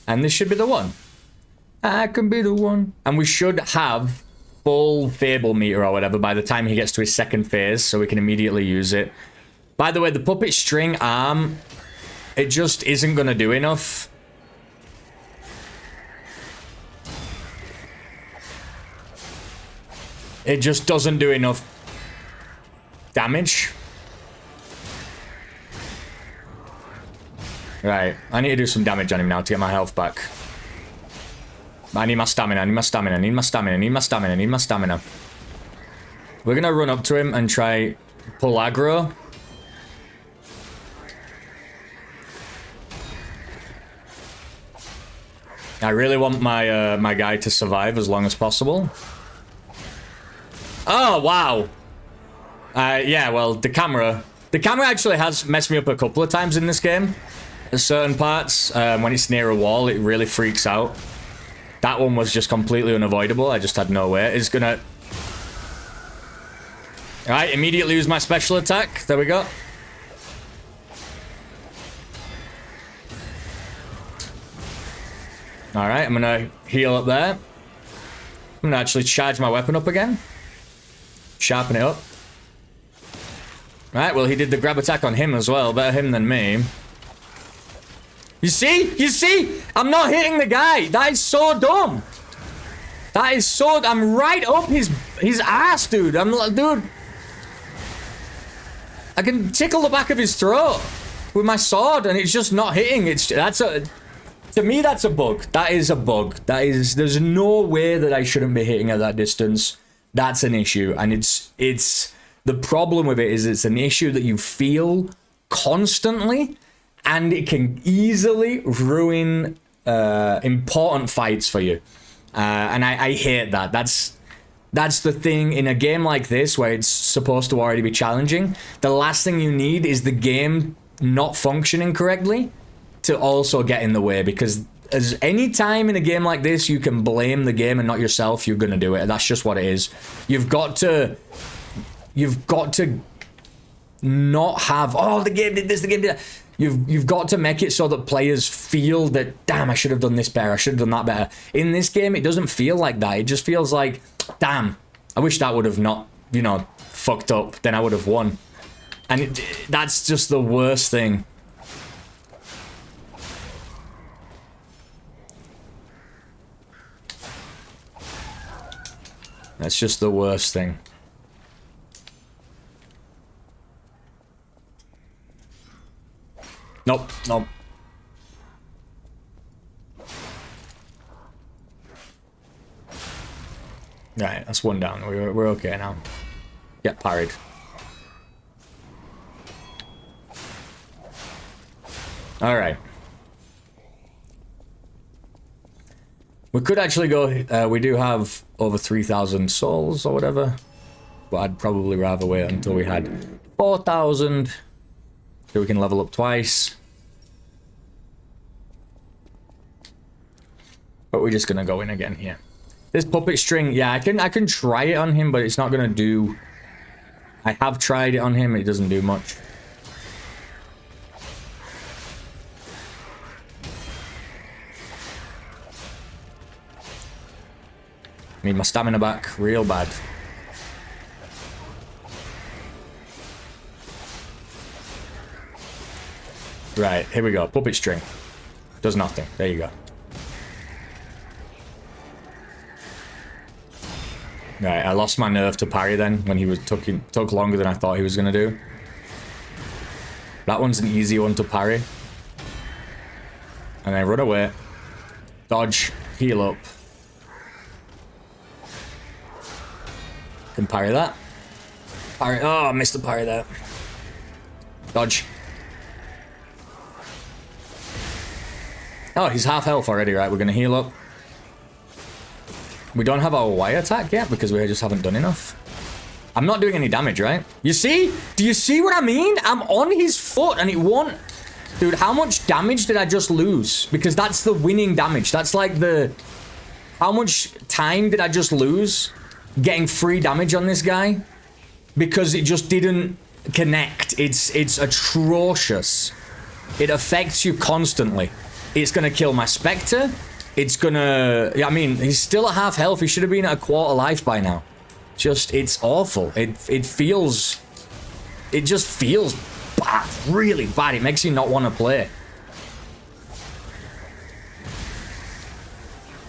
And this should be the one. I can be the one. And we should have full Fable meter or whatever by the time he gets to his second phase, so we can immediately use it. By the way, the puppet string arm, it just isn't going to do enough. It just doesn't do enough damage. Right, I need to do some damage on him now to get my health back. I need my stamina, I need my stamina, I need my stamina, I need my stamina, I need my stamina. We're gonna run up to him and try pull aggro. I really want my my guy to survive as long as possible. Oh, wow. Yeah, well, the camera actually has messed me up a couple of times in this game. At certain parts, when it's near a wall, it really freaks out. That one was just completely unavoidable. I just had no way. It's gonna... Alright, immediately use my special attack. There we go. Alright, I'm gonna heal up there. I'm gonna actually charge my weapon up again. Sharpen it up. Right, well, he did the grab attack on him as well. Better him than me. You see? You see? I'm not hitting the guy. That is so dumb. That is so... I'm right up his his ass, dude. I'm like, dude. I can tickle the back of his throat with my sword, and it's just not hitting. To me, that's a bug. That is a bug. There's no way that I shouldn't be hitting at that distance. That's an issue, and it's the problem with it is it's an issue that you feel constantly, and it can easily ruin important fights for you. And I hate that. That's the thing in a game like this where it's supposed to already be challenging. The last thing you need is the game not functioning correctly to also get in the way, because as any time in a game like this you can blame the game and not yourself, you're gonna do it. That's just what it is. You've got to not have, oh, the game did this, the game did that. You've got to make it so that players feel that, damn, I should have done this better, I should have done that better. In this game, it doesn't feel like that. It just feels like, damn, I wish that would have not, you know, fucked up. Then I would have won. And that's just the worst thing. That's just the worst thing. Nope, nope. Right, that's one down. We're okay now. Get parried. Alright. We could actually go, we do have over 3,000 souls or whatever, but I'd probably rather wait until we had 4,000, so we can level up twice. But we're just gonna go in again here. This puppet string, yeah, I can try it on him, but it's not gonna do. I have tried it on him, it doesn't do much. Need my stamina back real bad. Right, here we go. Puppet string. Does nothing. There you go. Right, I lost my nerve to parry then when he was took longer than I thought he was gonna do. That one's an easy one to parry. And then run away. Dodge. Heal up. Can parry that. Parry. Oh, I missed the parry there. Dodge. Oh, he's half health already, right? We're gonna heal up. We don't have our Y attack yet because we just haven't done enough. I'm not doing any damage, right? You see? Do you see what I mean? I'm on his foot and it won't... Dude, how much damage did I just lose? Because that's the winning damage. That's like the... How much time did I just lose getting free damage on this guy? Because it just didn't connect. It's atrocious. It affects you constantly. It's gonna kill my Spectre. It's gonna... I mean, he's still at half health. He should have been at a quarter life by now. Just, it's awful. It feels... It just feels bad. Really bad. It makes you not want to play.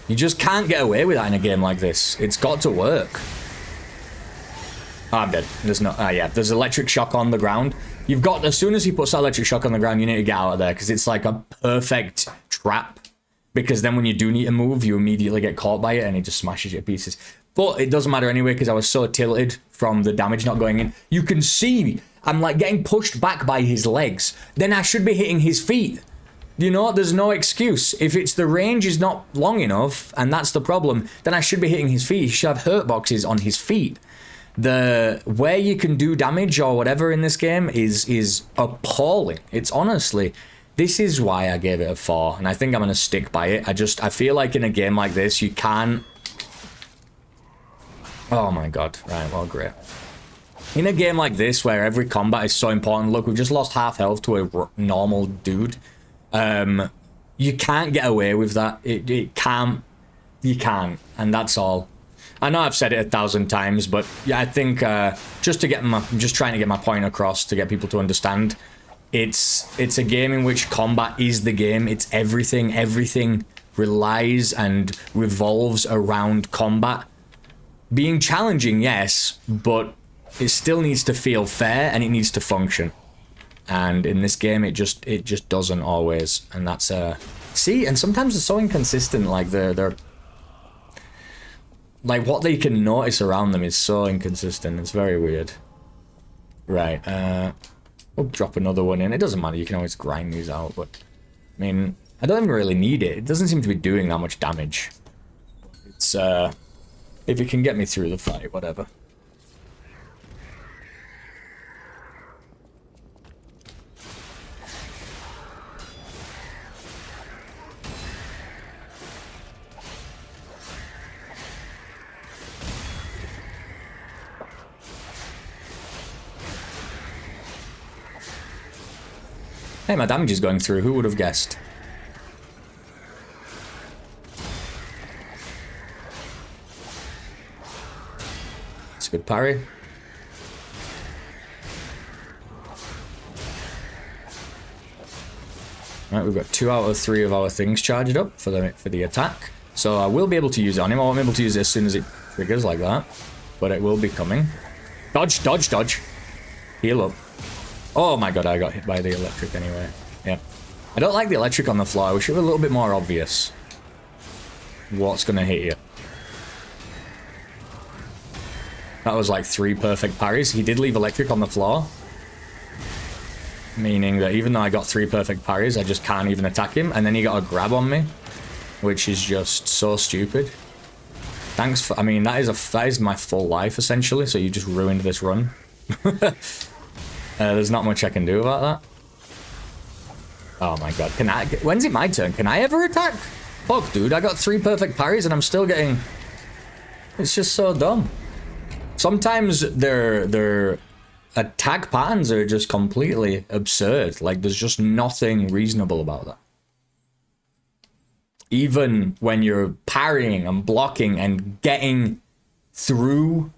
You just can't get away with that in a game like this. It's got to work. Oh, I'm dead. There's no... yeah. There's electric shock on the ground. You've got... As soon as he puts that electric shock on the ground, you need to get out of there. Because it's like a perfect trap. Because then when you do need to move, you immediately get caught by it and it just smashes you to pieces. But it doesn't matter anyway because I was so tilted from the damage not going in. You can see I'm like getting pushed back by his legs. Then I should be hitting his feet. You know, there's no excuse. If it's the range is not long enough, and that's the problem, then I should be hitting his feet. He should have hurt boxes on his feet. The way you can do damage or whatever in this game is appalling. It's honestly... This is why I gave it a 4, and I think I'm going to stick by it. I feel like in a game like this, you can't... Oh my god. Right, well, great. In a game like this, where every combat is so important, look, we've just lost half health to a normal dude. You can't get away with that. It can't. You can't, and that's all. I know I've said it 1,000 times, but yeah, I think just trying to get my point across to get people to understand... It's a game in which combat is the game. It's everything. Everything relies and revolves around combat. being challenging, yes, but it still needs to feel fair and it needs to function. And in this game, it just doesn't always, and that's see. And sometimes they're so inconsistent. Like they're like what they can notice around them is so inconsistent. It's very weird. Right. We'll drop another one in. It doesn't matter. You can always grind these out. But I mean, I don't even really need it. It doesn't seem to be doing that much damage. It's if it can get me through the fight, whatever. Hey, my damage is going through. Who would have guessed? It's a good parry. Right, we've got 2 out of 3 of our things charged up for the attack. So I will be able to use it on him. I won't be able to use it as soon as it triggers like that. But it will be coming. Dodge, dodge, dodge. Heal up. Oh my god, I got hit by the electric anyway. Yeah. I don't like the electric on the floor. I wish it were a little bit more obvious what's going to hit you. That was like 3 perfect parries. He did leave electric on the floor. Meaning that even though I got 3 perfect parries, I just can't even attack him. And then he got a grab on me, which is just so stupid. Thanks for... I mean, that is my full life, essentially. So you just ruined this run. There's not much I can do about that. Oh my god. Can I... When's it my turn? Can I ever attack? Fuck, dude. I got 3 perfect parries and I'm still getting... It's just so dumb. Sometimes their attack patterns are just completely absurd. Like, there's just nothing reasonable about that. Even when you're parrying and blocking and getting through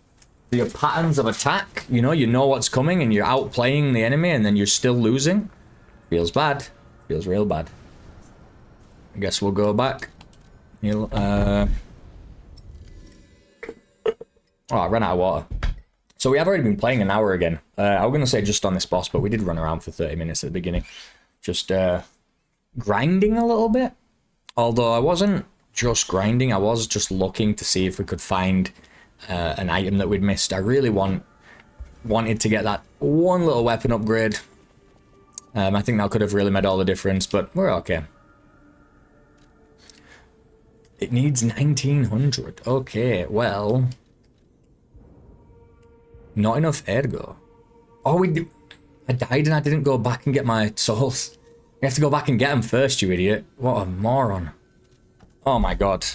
the patterns of attack, you know what's coming and you're outplaying the enemy and then you're still losing. Feels bad. Feels real bad. I guess we'll go back. Oh, I ran out of water. So we have already been playing an hour again. I was going to say just on this boss, but we did run around for 30 minutes at the beginning. Just grinding a little bit. Although I wasn't just grinding, I was just looking to see if we could find an item that we'd missed. I really wanted to get that one little weapon upgrade. I think that could have really made all the difference, but we're okay. It needs 1900. Okay, well... Not enough ergo. Oh, I died and I didn't go back and get my souls. You have to go back and get them first, you idiot. What a moron. Oh my god.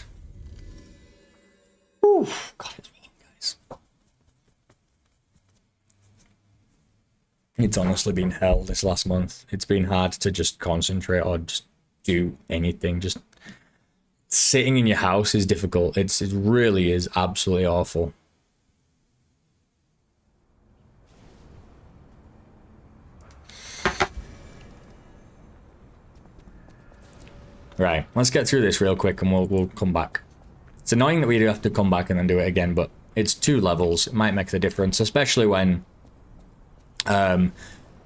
Whew. God, it's warm, guys. It's honestly been hell this last month. It's been hard to just concentrate or just do anything. Just sitting in your house is difficult. It really is absolutely awful. Right, let's get through this real quick and we'll come back. It's annoying that we do have to come back and then do it again, but it's 2 levels. It might make the difference, especially when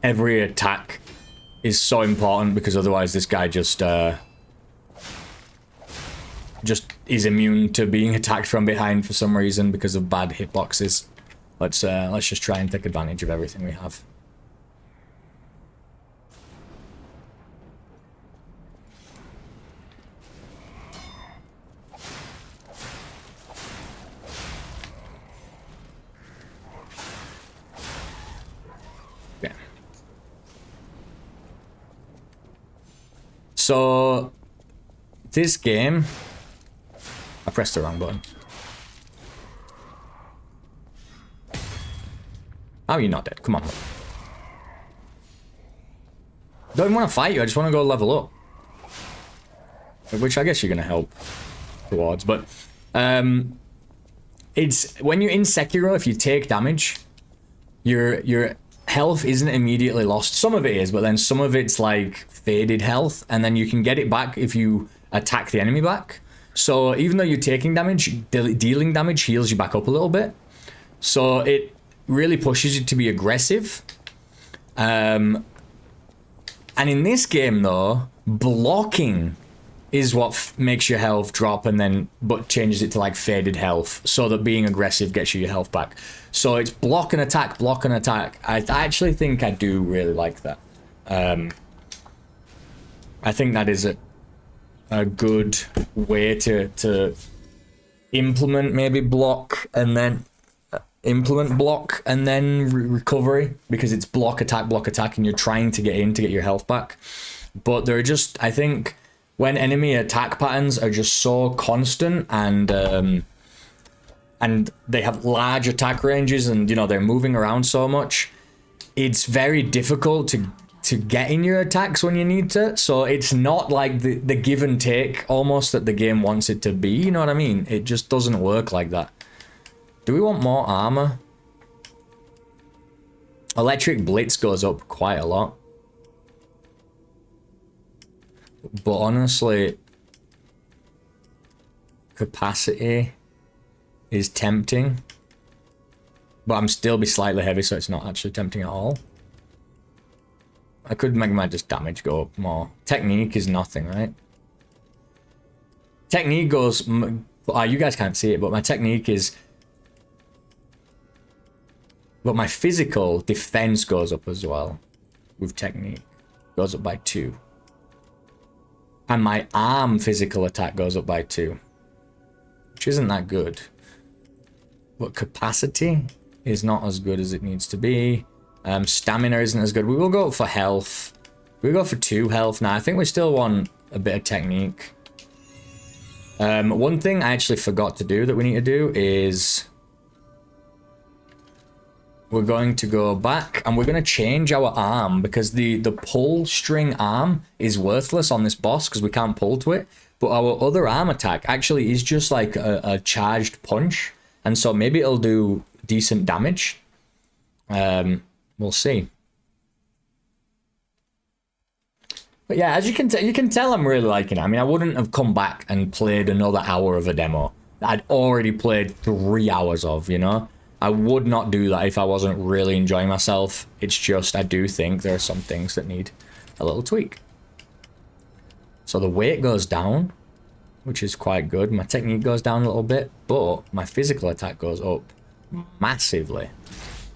every attack is so important, because otherwise this guy just is immune to being attacked from behind for some reason because of bad hitboxes. Let's just try and take advantage of everything we have. So, this game... I pressed the wrong button. How are you not dead? Come on. Don't even want to fight you, I just want to go level up. Which I guess you're going to help towards, but... it's... When you're in Sekiro, if you take damage, your health isn't immediately lost. Some of it is, but then some of it's like faded health, and then you can get it back if you attack the enemy back. So even though you're taking damage, dealing damage heals you back up a little bit. So it really pushes you to be aggressive. And in this game though, blocking is what makes your health drop and then but changes it to like faded health, so that being aggressive gets you your health back. So it's block and attack, block and attack. I actually think I do really like that. I think that is a good way to implement maybe block and then implement block and then recovery, because it's block, attack, and you're trying to get in to get your health back. But they're just, I think, when enemy attack patterns are just so constant and they have large attack ranges and, you know, they're moving around so much, it's very difficult to get in your attacks when you need to. So it's not like the give and take almost that the game wants it to be, you know what I mean? It just doesn't work like that. Do we want more armor? Electric Blitz goes up quite a lot. But honestly, capacity is tempting. But I'm still be slightly heavy, so it's not actually tempting at all. I could make my just damage go up more. Technique is nothing, right? Technique goes... you guys can't see it, but my technique is... But my physical defense goes up as well. With technique. Goes up by 2. And my arm physical attack goes up by 2. Which isn't that good. But capacity is not as good as it needs to be. Stamina isn't as good. We will go for health. We'll go for 2 health now. I think we still want a bit of technique. One thing I actually forgot to do that we need to do is... We're going to go back and we're going to change our arm, because the pull string arm is worthless on this boss because we can't pull to it. But our other arm attack actually is just like a charged punch. And so maybe it'll do decent damage. We'll see. But yeah, as you can tell I'm really liking it. I mean, I wouldn't have come back and played another hour of a demo that I'd already played 3 hours of, you know? I would not do that if I wasn't really enjoying myself. It's just, I do think there are some things that need a little tweak. So the weight goes down, which is quite good. My technique goes down a little bit, but my physical attack goes up massively.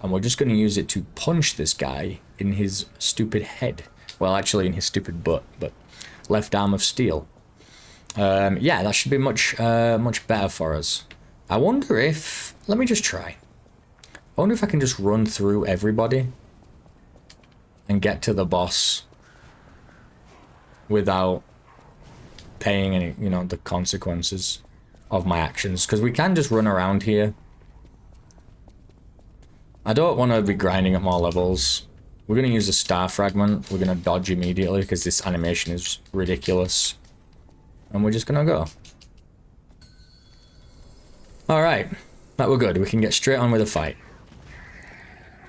And we're just going to use it to punch this guy in his stupid head. Well, actually in his stupid butt, but left arm of steel. Yeah, that should be much better for us. I wonder if... Let me just try. I wonder if I can just run through everybody and get to the boss without paying any, you know, the consequences of my actions. Because we can just run around here. I don't want to be grinding at more levels. We're going to use a star fragment. We're going to dodge immediately because this animation is ridiculous. And we're just going to go. Alright. That we're good. We can get straight on with the fight.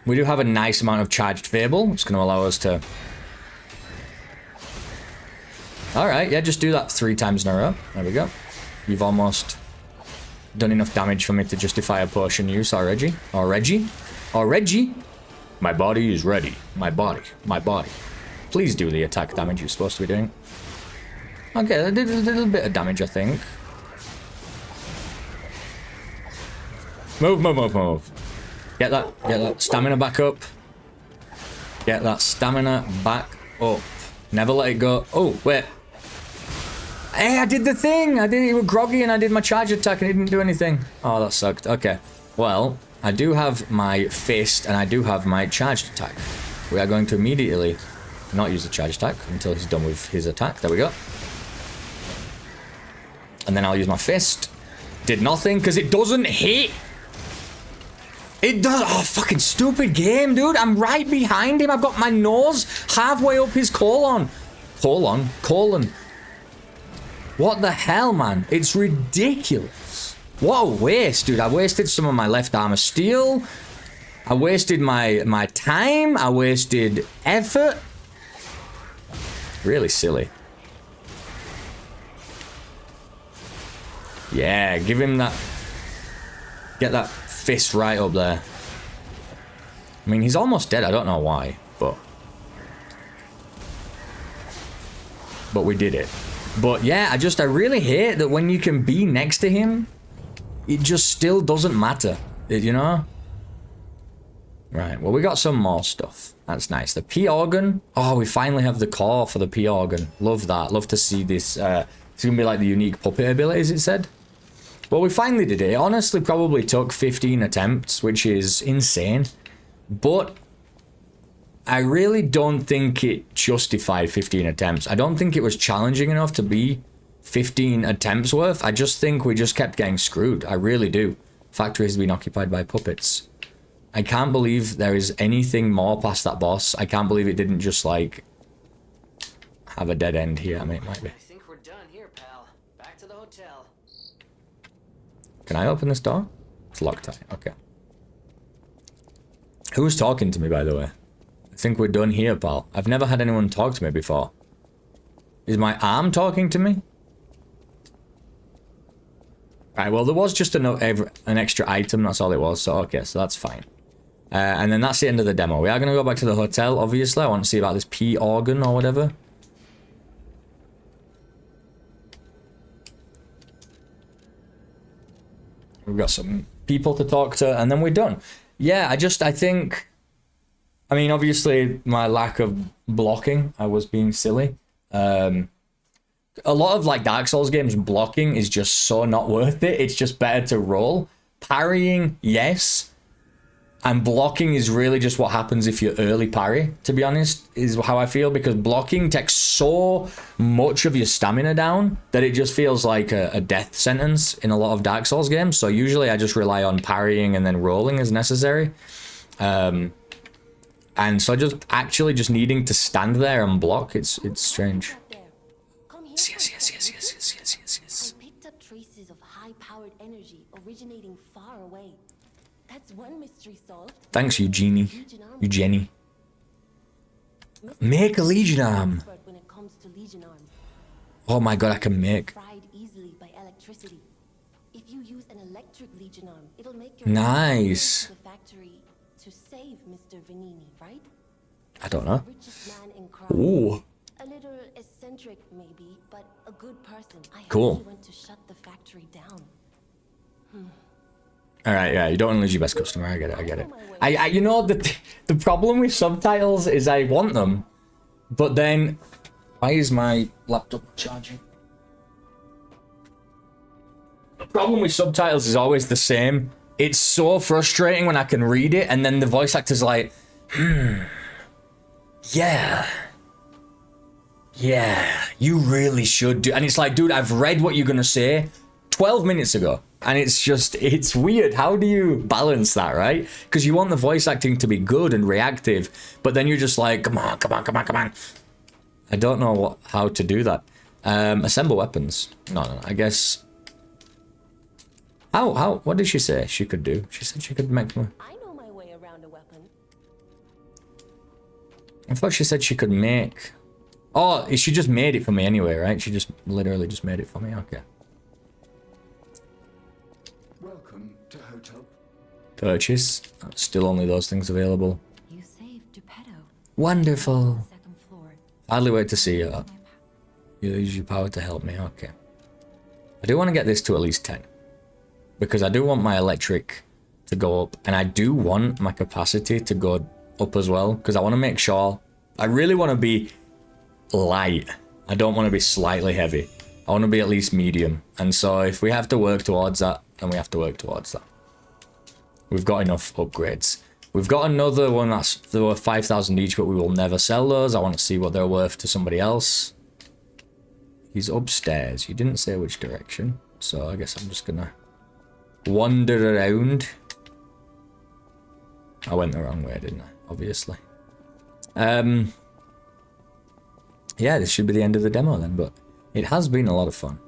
We do have a nice amount of charged Fable. It's going to allow us to... Alright, yeah, just do that 3 times in a row. There we go. You've almost done enough damage for me to justify a potion use already. Already? My body is ready. My body. Please do the attack damage you're supposed to be doing. Okay, that did a little bit of damage, I think. Move. Get that stamina back up. Get that stamina back up. Never let it go. Oh, wait. Hey, I did the thing! You were groggy and I did my charge attack and it didn't do anything. Oh, that sucked. Okay. Well, I do have my fist and I do have my charged attack. We are going to immediately not use the charge attack until he's done with his attack. There we go. And then I'll use my fist. Did nothing because it doesn't hit. It does. Oh, fucking stupid game, dude. I'm right behind him. I've got my nose halfway up his colon. Colon. What the hell, man? It's ridiculous. What a waste, dude. I wasted some of my left arm of steel. I wasted my time. I wasted effort. Really silly. Yeah, give him that. Get that fist right up there. I mean, he's almost dead. I don't know why, but we did it. But yeah, I really hate that when you can be next to him, it just still doesn't matter, you know? Right, well, we got some more stuff. That's nice. The P organ. Oh, we finally have the core for the P organ. Love that. Love to see this. It's gonna be like the unique puppet abilities, it said. Well, we finally did it. It honestly probably took 15 attempts, which is insane. But I really don't think it justified 15 attempts. I don't think it was challenging enough to be 15 attempts worth. I just think we just kept getting screwed. I really do. Factory has been occupied by puppets. I can't believe there is anything more past that boss. I can't believe it didn't just, like, have a dead end here. I mean, it might be. I think we're done here, pal. Back to the hotel. Can I open this door? It's locked tight. Okay. Who's talking to me, by the way? I think we're done here, pal. I've never had anyone talk to me before. Is my arm talking to me? Right, well, there was just an extra item. That's all it was. So, okay, so that's fine. And then that's the end of the demo. We are going to go back to the hotel, obviously. I want to see about this P organ or whatever. We've got some people to talk to, and then we're done. Yeah, I think... I mean, obviously, my lack of blocking, I was being silly. A lot of, like, Dark Souls games, blocking is just so not worth it. It's just better to roll. Parrying, yes. And blocking is really just what happens if you early parry, to be honest, is how I feel. Because blocking takes so much of your stamina down that it just feels like a death sentence in a lot of Dark Souls games. So usually I just rely on parrying and then rolling as necessary. And so just needing to stand there and block, it's strange. Yes. I picked up traces of high-powered energy originating far away. That's one mystery solved. Thanks, Eugenie. Make a Legion arm. When it comes to Legion arms. Oh my god, I can make. Fried easily by electricity. If you use an electric Legion arm, it'll make your nice. the factory to save Mr. Vanini, right? I don't know. Richest man in crime. Ooh. A little eccentric, maybe, but a good person. I Cool. went to shut the factory down. All right, yeah, you don't want to lose your best customer. I get it. I you know, the problem with subtitles is I want them, but then why is my laptop charging? The problem with subtitles is always the same. It's so frustrating when I can read it and then the voice actor's like, yeah, you really should do. And it's like, dude, I've read what you're gonna say 12 minutes ago. And it's weird. How do you balance that, right? Because you want the voice acting to be good and reactive, but then you're just like, come on. I don't know how to do that. Assemble weapons. No, I guess. How? What did she say she could do? She said she could make more. I know my way around a weapon. I thought she said she could make. Oh, she just made it for me anyway, right? She just literally just made it for me. Okay. Welcome to Hotel. Purchase. Still only those things available. You saved Geppetto. Wonderful. Second floor. Hardly wait to see you. You use your power to help me. Okay. I do want to get this to at least 10. Because I do want my electric to go up. And I do want my capacity to go up as well. Because I want to make sure. I really want to be light. I don't want to be slightly heavy. I want to be at least medium. And so if we have to work towards that, then we have to work towards that. We've got enough upgrades. We've got another one that's worth 5,000 each, but we will never sell those. I want to see what they're worth to somebody else. He's upstairs. You didn't say which direction. So I guess I'm just going to wander around. I went the wrong way, didn't I? Obviously. Yeah, this should be the end of the demo then, but it has been a lot of fun.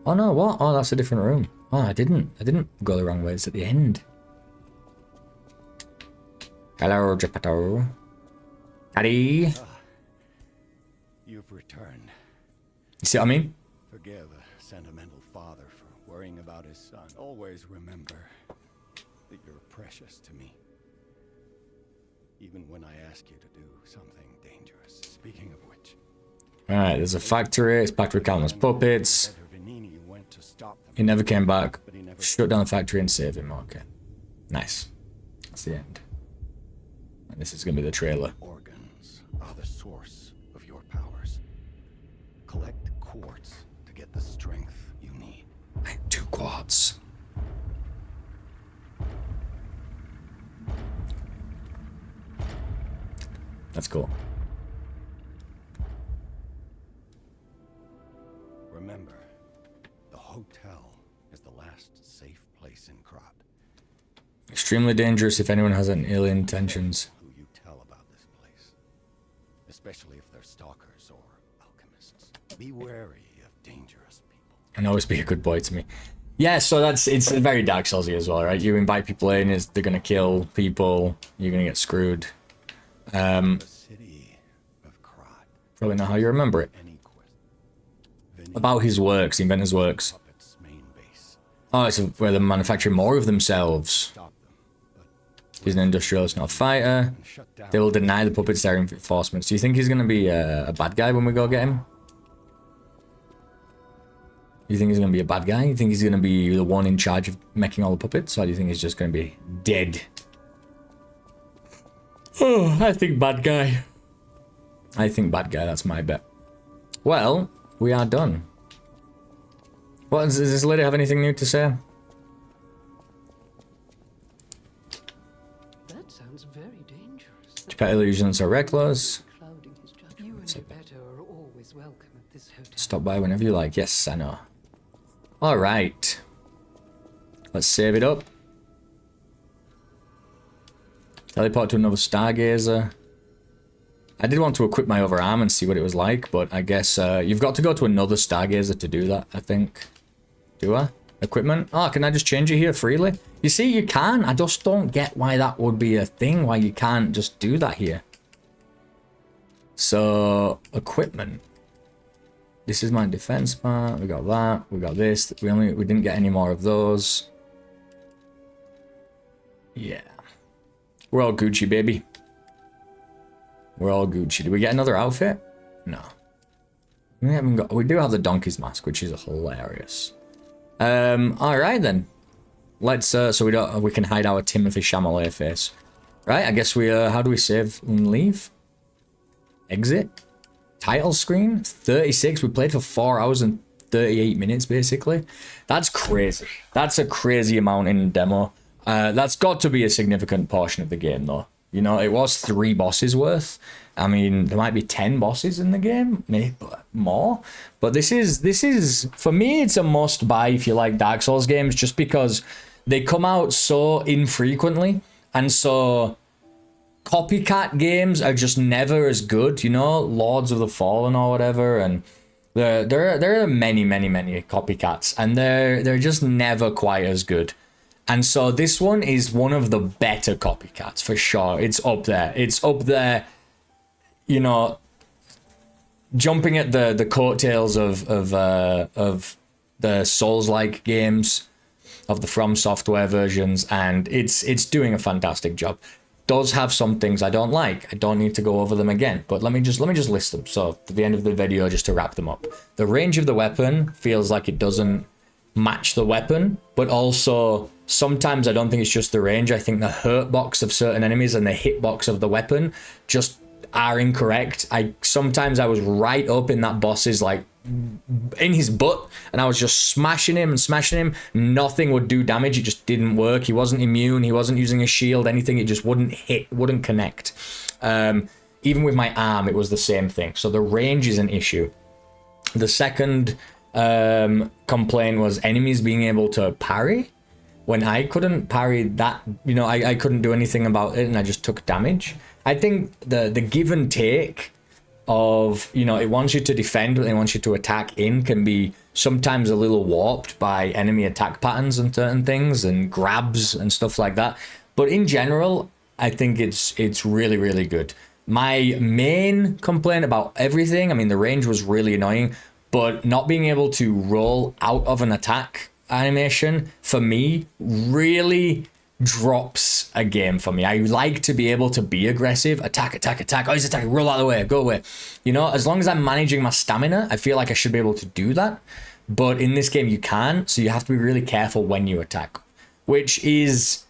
Oh no, what? Oh, that's a different room. Oh, I didn't go the wrong way. It's at the end. Hello, Geppetto. Daddy. You've returned. You see what I mean? Forgive a sentimental father for worrying about his son. Always remember that you're precious to me. Even when I ask you to do something dangerous. Speaking of which... Alright, there's a factory. It's packed with countless puppets. Venini went to stop them, He never came back. but he never... Shut down the factory and save him. Okay. Nice. That's the end. And this is going to be the trailer. Organs are the source of your powers. Collect quartz to get the strength you need. 2 quartz. That's cool. Remember, the hotel is the last safe place in Krat. Extremely dangerous if anyone has any ill intentions. Who you tell about this place, especially if they're stalkers or alchemists. Be wary of dangerous people. And always be a good boy to me. Yeah, so it's very Dark Soulsy as well, right? You invite people in, they're gonna kill people, you're gonna get screwed. The city of Krat. Probably not how you remember it. Any quest. About his works, the inventor's works. Puppet's main base. Oh, it's where they manufacture more of themselves. Stop them, but He's an industrialist, not a fighter. shut down. They will deny the puppets their enforcements. Do you think he's gonna be a bad guy when we go get him? You think he's gonna be a bad guy? You think he's gonna be the one in charge of making all the puppets? Or do you think he's just gonna be dead? Oh, I think bad guy. I think bad guy, that's my bet. Well, we are done. What, does this lady have anything new to say? That sounds very dangerous. Pet illusions are reckless. Clouding his judgment. You and Yvette are always welcome at this hotel. Stop by whenever you like. Yes, I know. Alright. Let's save it up. Teleport to another Stargazer. I did want to equip my other arm and see what it was like, but I guess you've got to go to another Stargazer to do that, I think. Do I? Equipment? Oh, can I just change it here freely? You see, you can. I just don't get why that would be a thing, why you can't just do that here. So, equipment. This is my defense part. We got that. We got this. We didn't get any more of those. Yeah. We're all Gucci, baby. We're all Gucci. Did we get another outfit? No. We haven't got. We do have the donkey's mask, which is hilarious. All right then. Let's. So we can hide our Timothy Chalamet face. Right. I guess we. How do we save and leave? Exit. Title screen. 36. We played for 4 hours and 38 minutes, basically. That's crazy. That's a crazy amount in demo. That's got to be a significant portion of the game, though. You know, it was 3 bosses worth. I mean, there might be 10 bosses in the game, maybe more. But this is for me, it's a must buy if you like Dark Souls games, just because they come out so infrequently, and so copycat games are just never as good. You know, Lords of the Fallen or whatever, and there are many copycats, and they're just never quite as good. And so this one is one of the better copycats for sure. It's up there. It's up there. You know, jumping at the coattails of the Souls-like games, of the From Software versions, and it's doing a fantastic job. Does have some things I don't like. I don't need to go over them again, but let me just list them. So at the end of the video, just to wrap them up, the range of the weapon feels like it doesn't match the weapon, but also sometimes I don't think it's just the range. I think the hurt box of certain enemies and the hitbox of the weapon just are incorrect. Sometimes I was right up in that boss's, like, in his butt, and I was just smashing him. Nothing would do damage. It just didn't work. He wasn't immune. He wasn't using a shield, anything. It just wouldn't hit, wouldn't connect. Even with my arm, it was the same thing. So the range is an issue. The second complaint was enemies being able to parry. When I couldn't parry that, you know, I couldn't do anything about it, and I just took damage. I think the give and take of, you know, it wants you to defend, but it wants you to attack in, can be sometimes a little warped by enemy attack patterns and certain things, and grabs and stuff like that. But in general, I think it's really, really good. My main complaint about everything, I mean, the range was really annoying, but not being able to roll out of an attack animation for me really drops a game for me. I like to be able to be aggressive, attack, attack, attack. Oh, he's attacking, roll out of the way, go away. You know, as long as I'm managing my stamina, I feel like I should be able to do that. But in this game, you can, so you have to be really careful when you attack, which is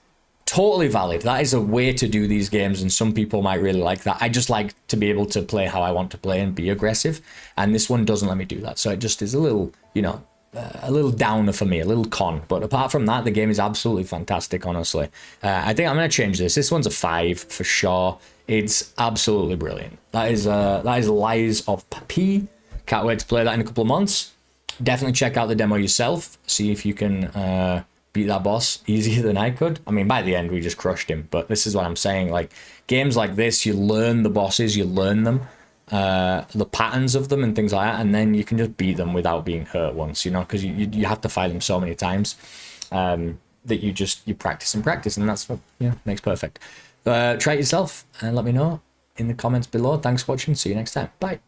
totally valid. That is a way to do these games, and some people might really like that. I just like to be able to play how I want to play and be aggressive, and this one doesn't let me do that. So it just is a little, you know, a little downer for me, a little con. But apart from that, the game is absolutely fantastic, honestly. I think I'm going to change this. This one's a 5 for sure. It's absolutely brilliant. That is Lies of P. Can't wait to play that in a couple of months. Definitely check out the demo yourself. See if you can beat that boss easier than I could. I mean, by the end, we just crushed him. But this is what I'm saying. Like, games like this, you learn the bosses, you learn them. The patterns of them and things like that, and then you can just beat them without being hurt once, you know, because you have to fight them so many times that you practice and practice, and that's what, you know, makes perfect. Try it yourself and let me know in the comments below. Thanks for watching. See you next time. Bye.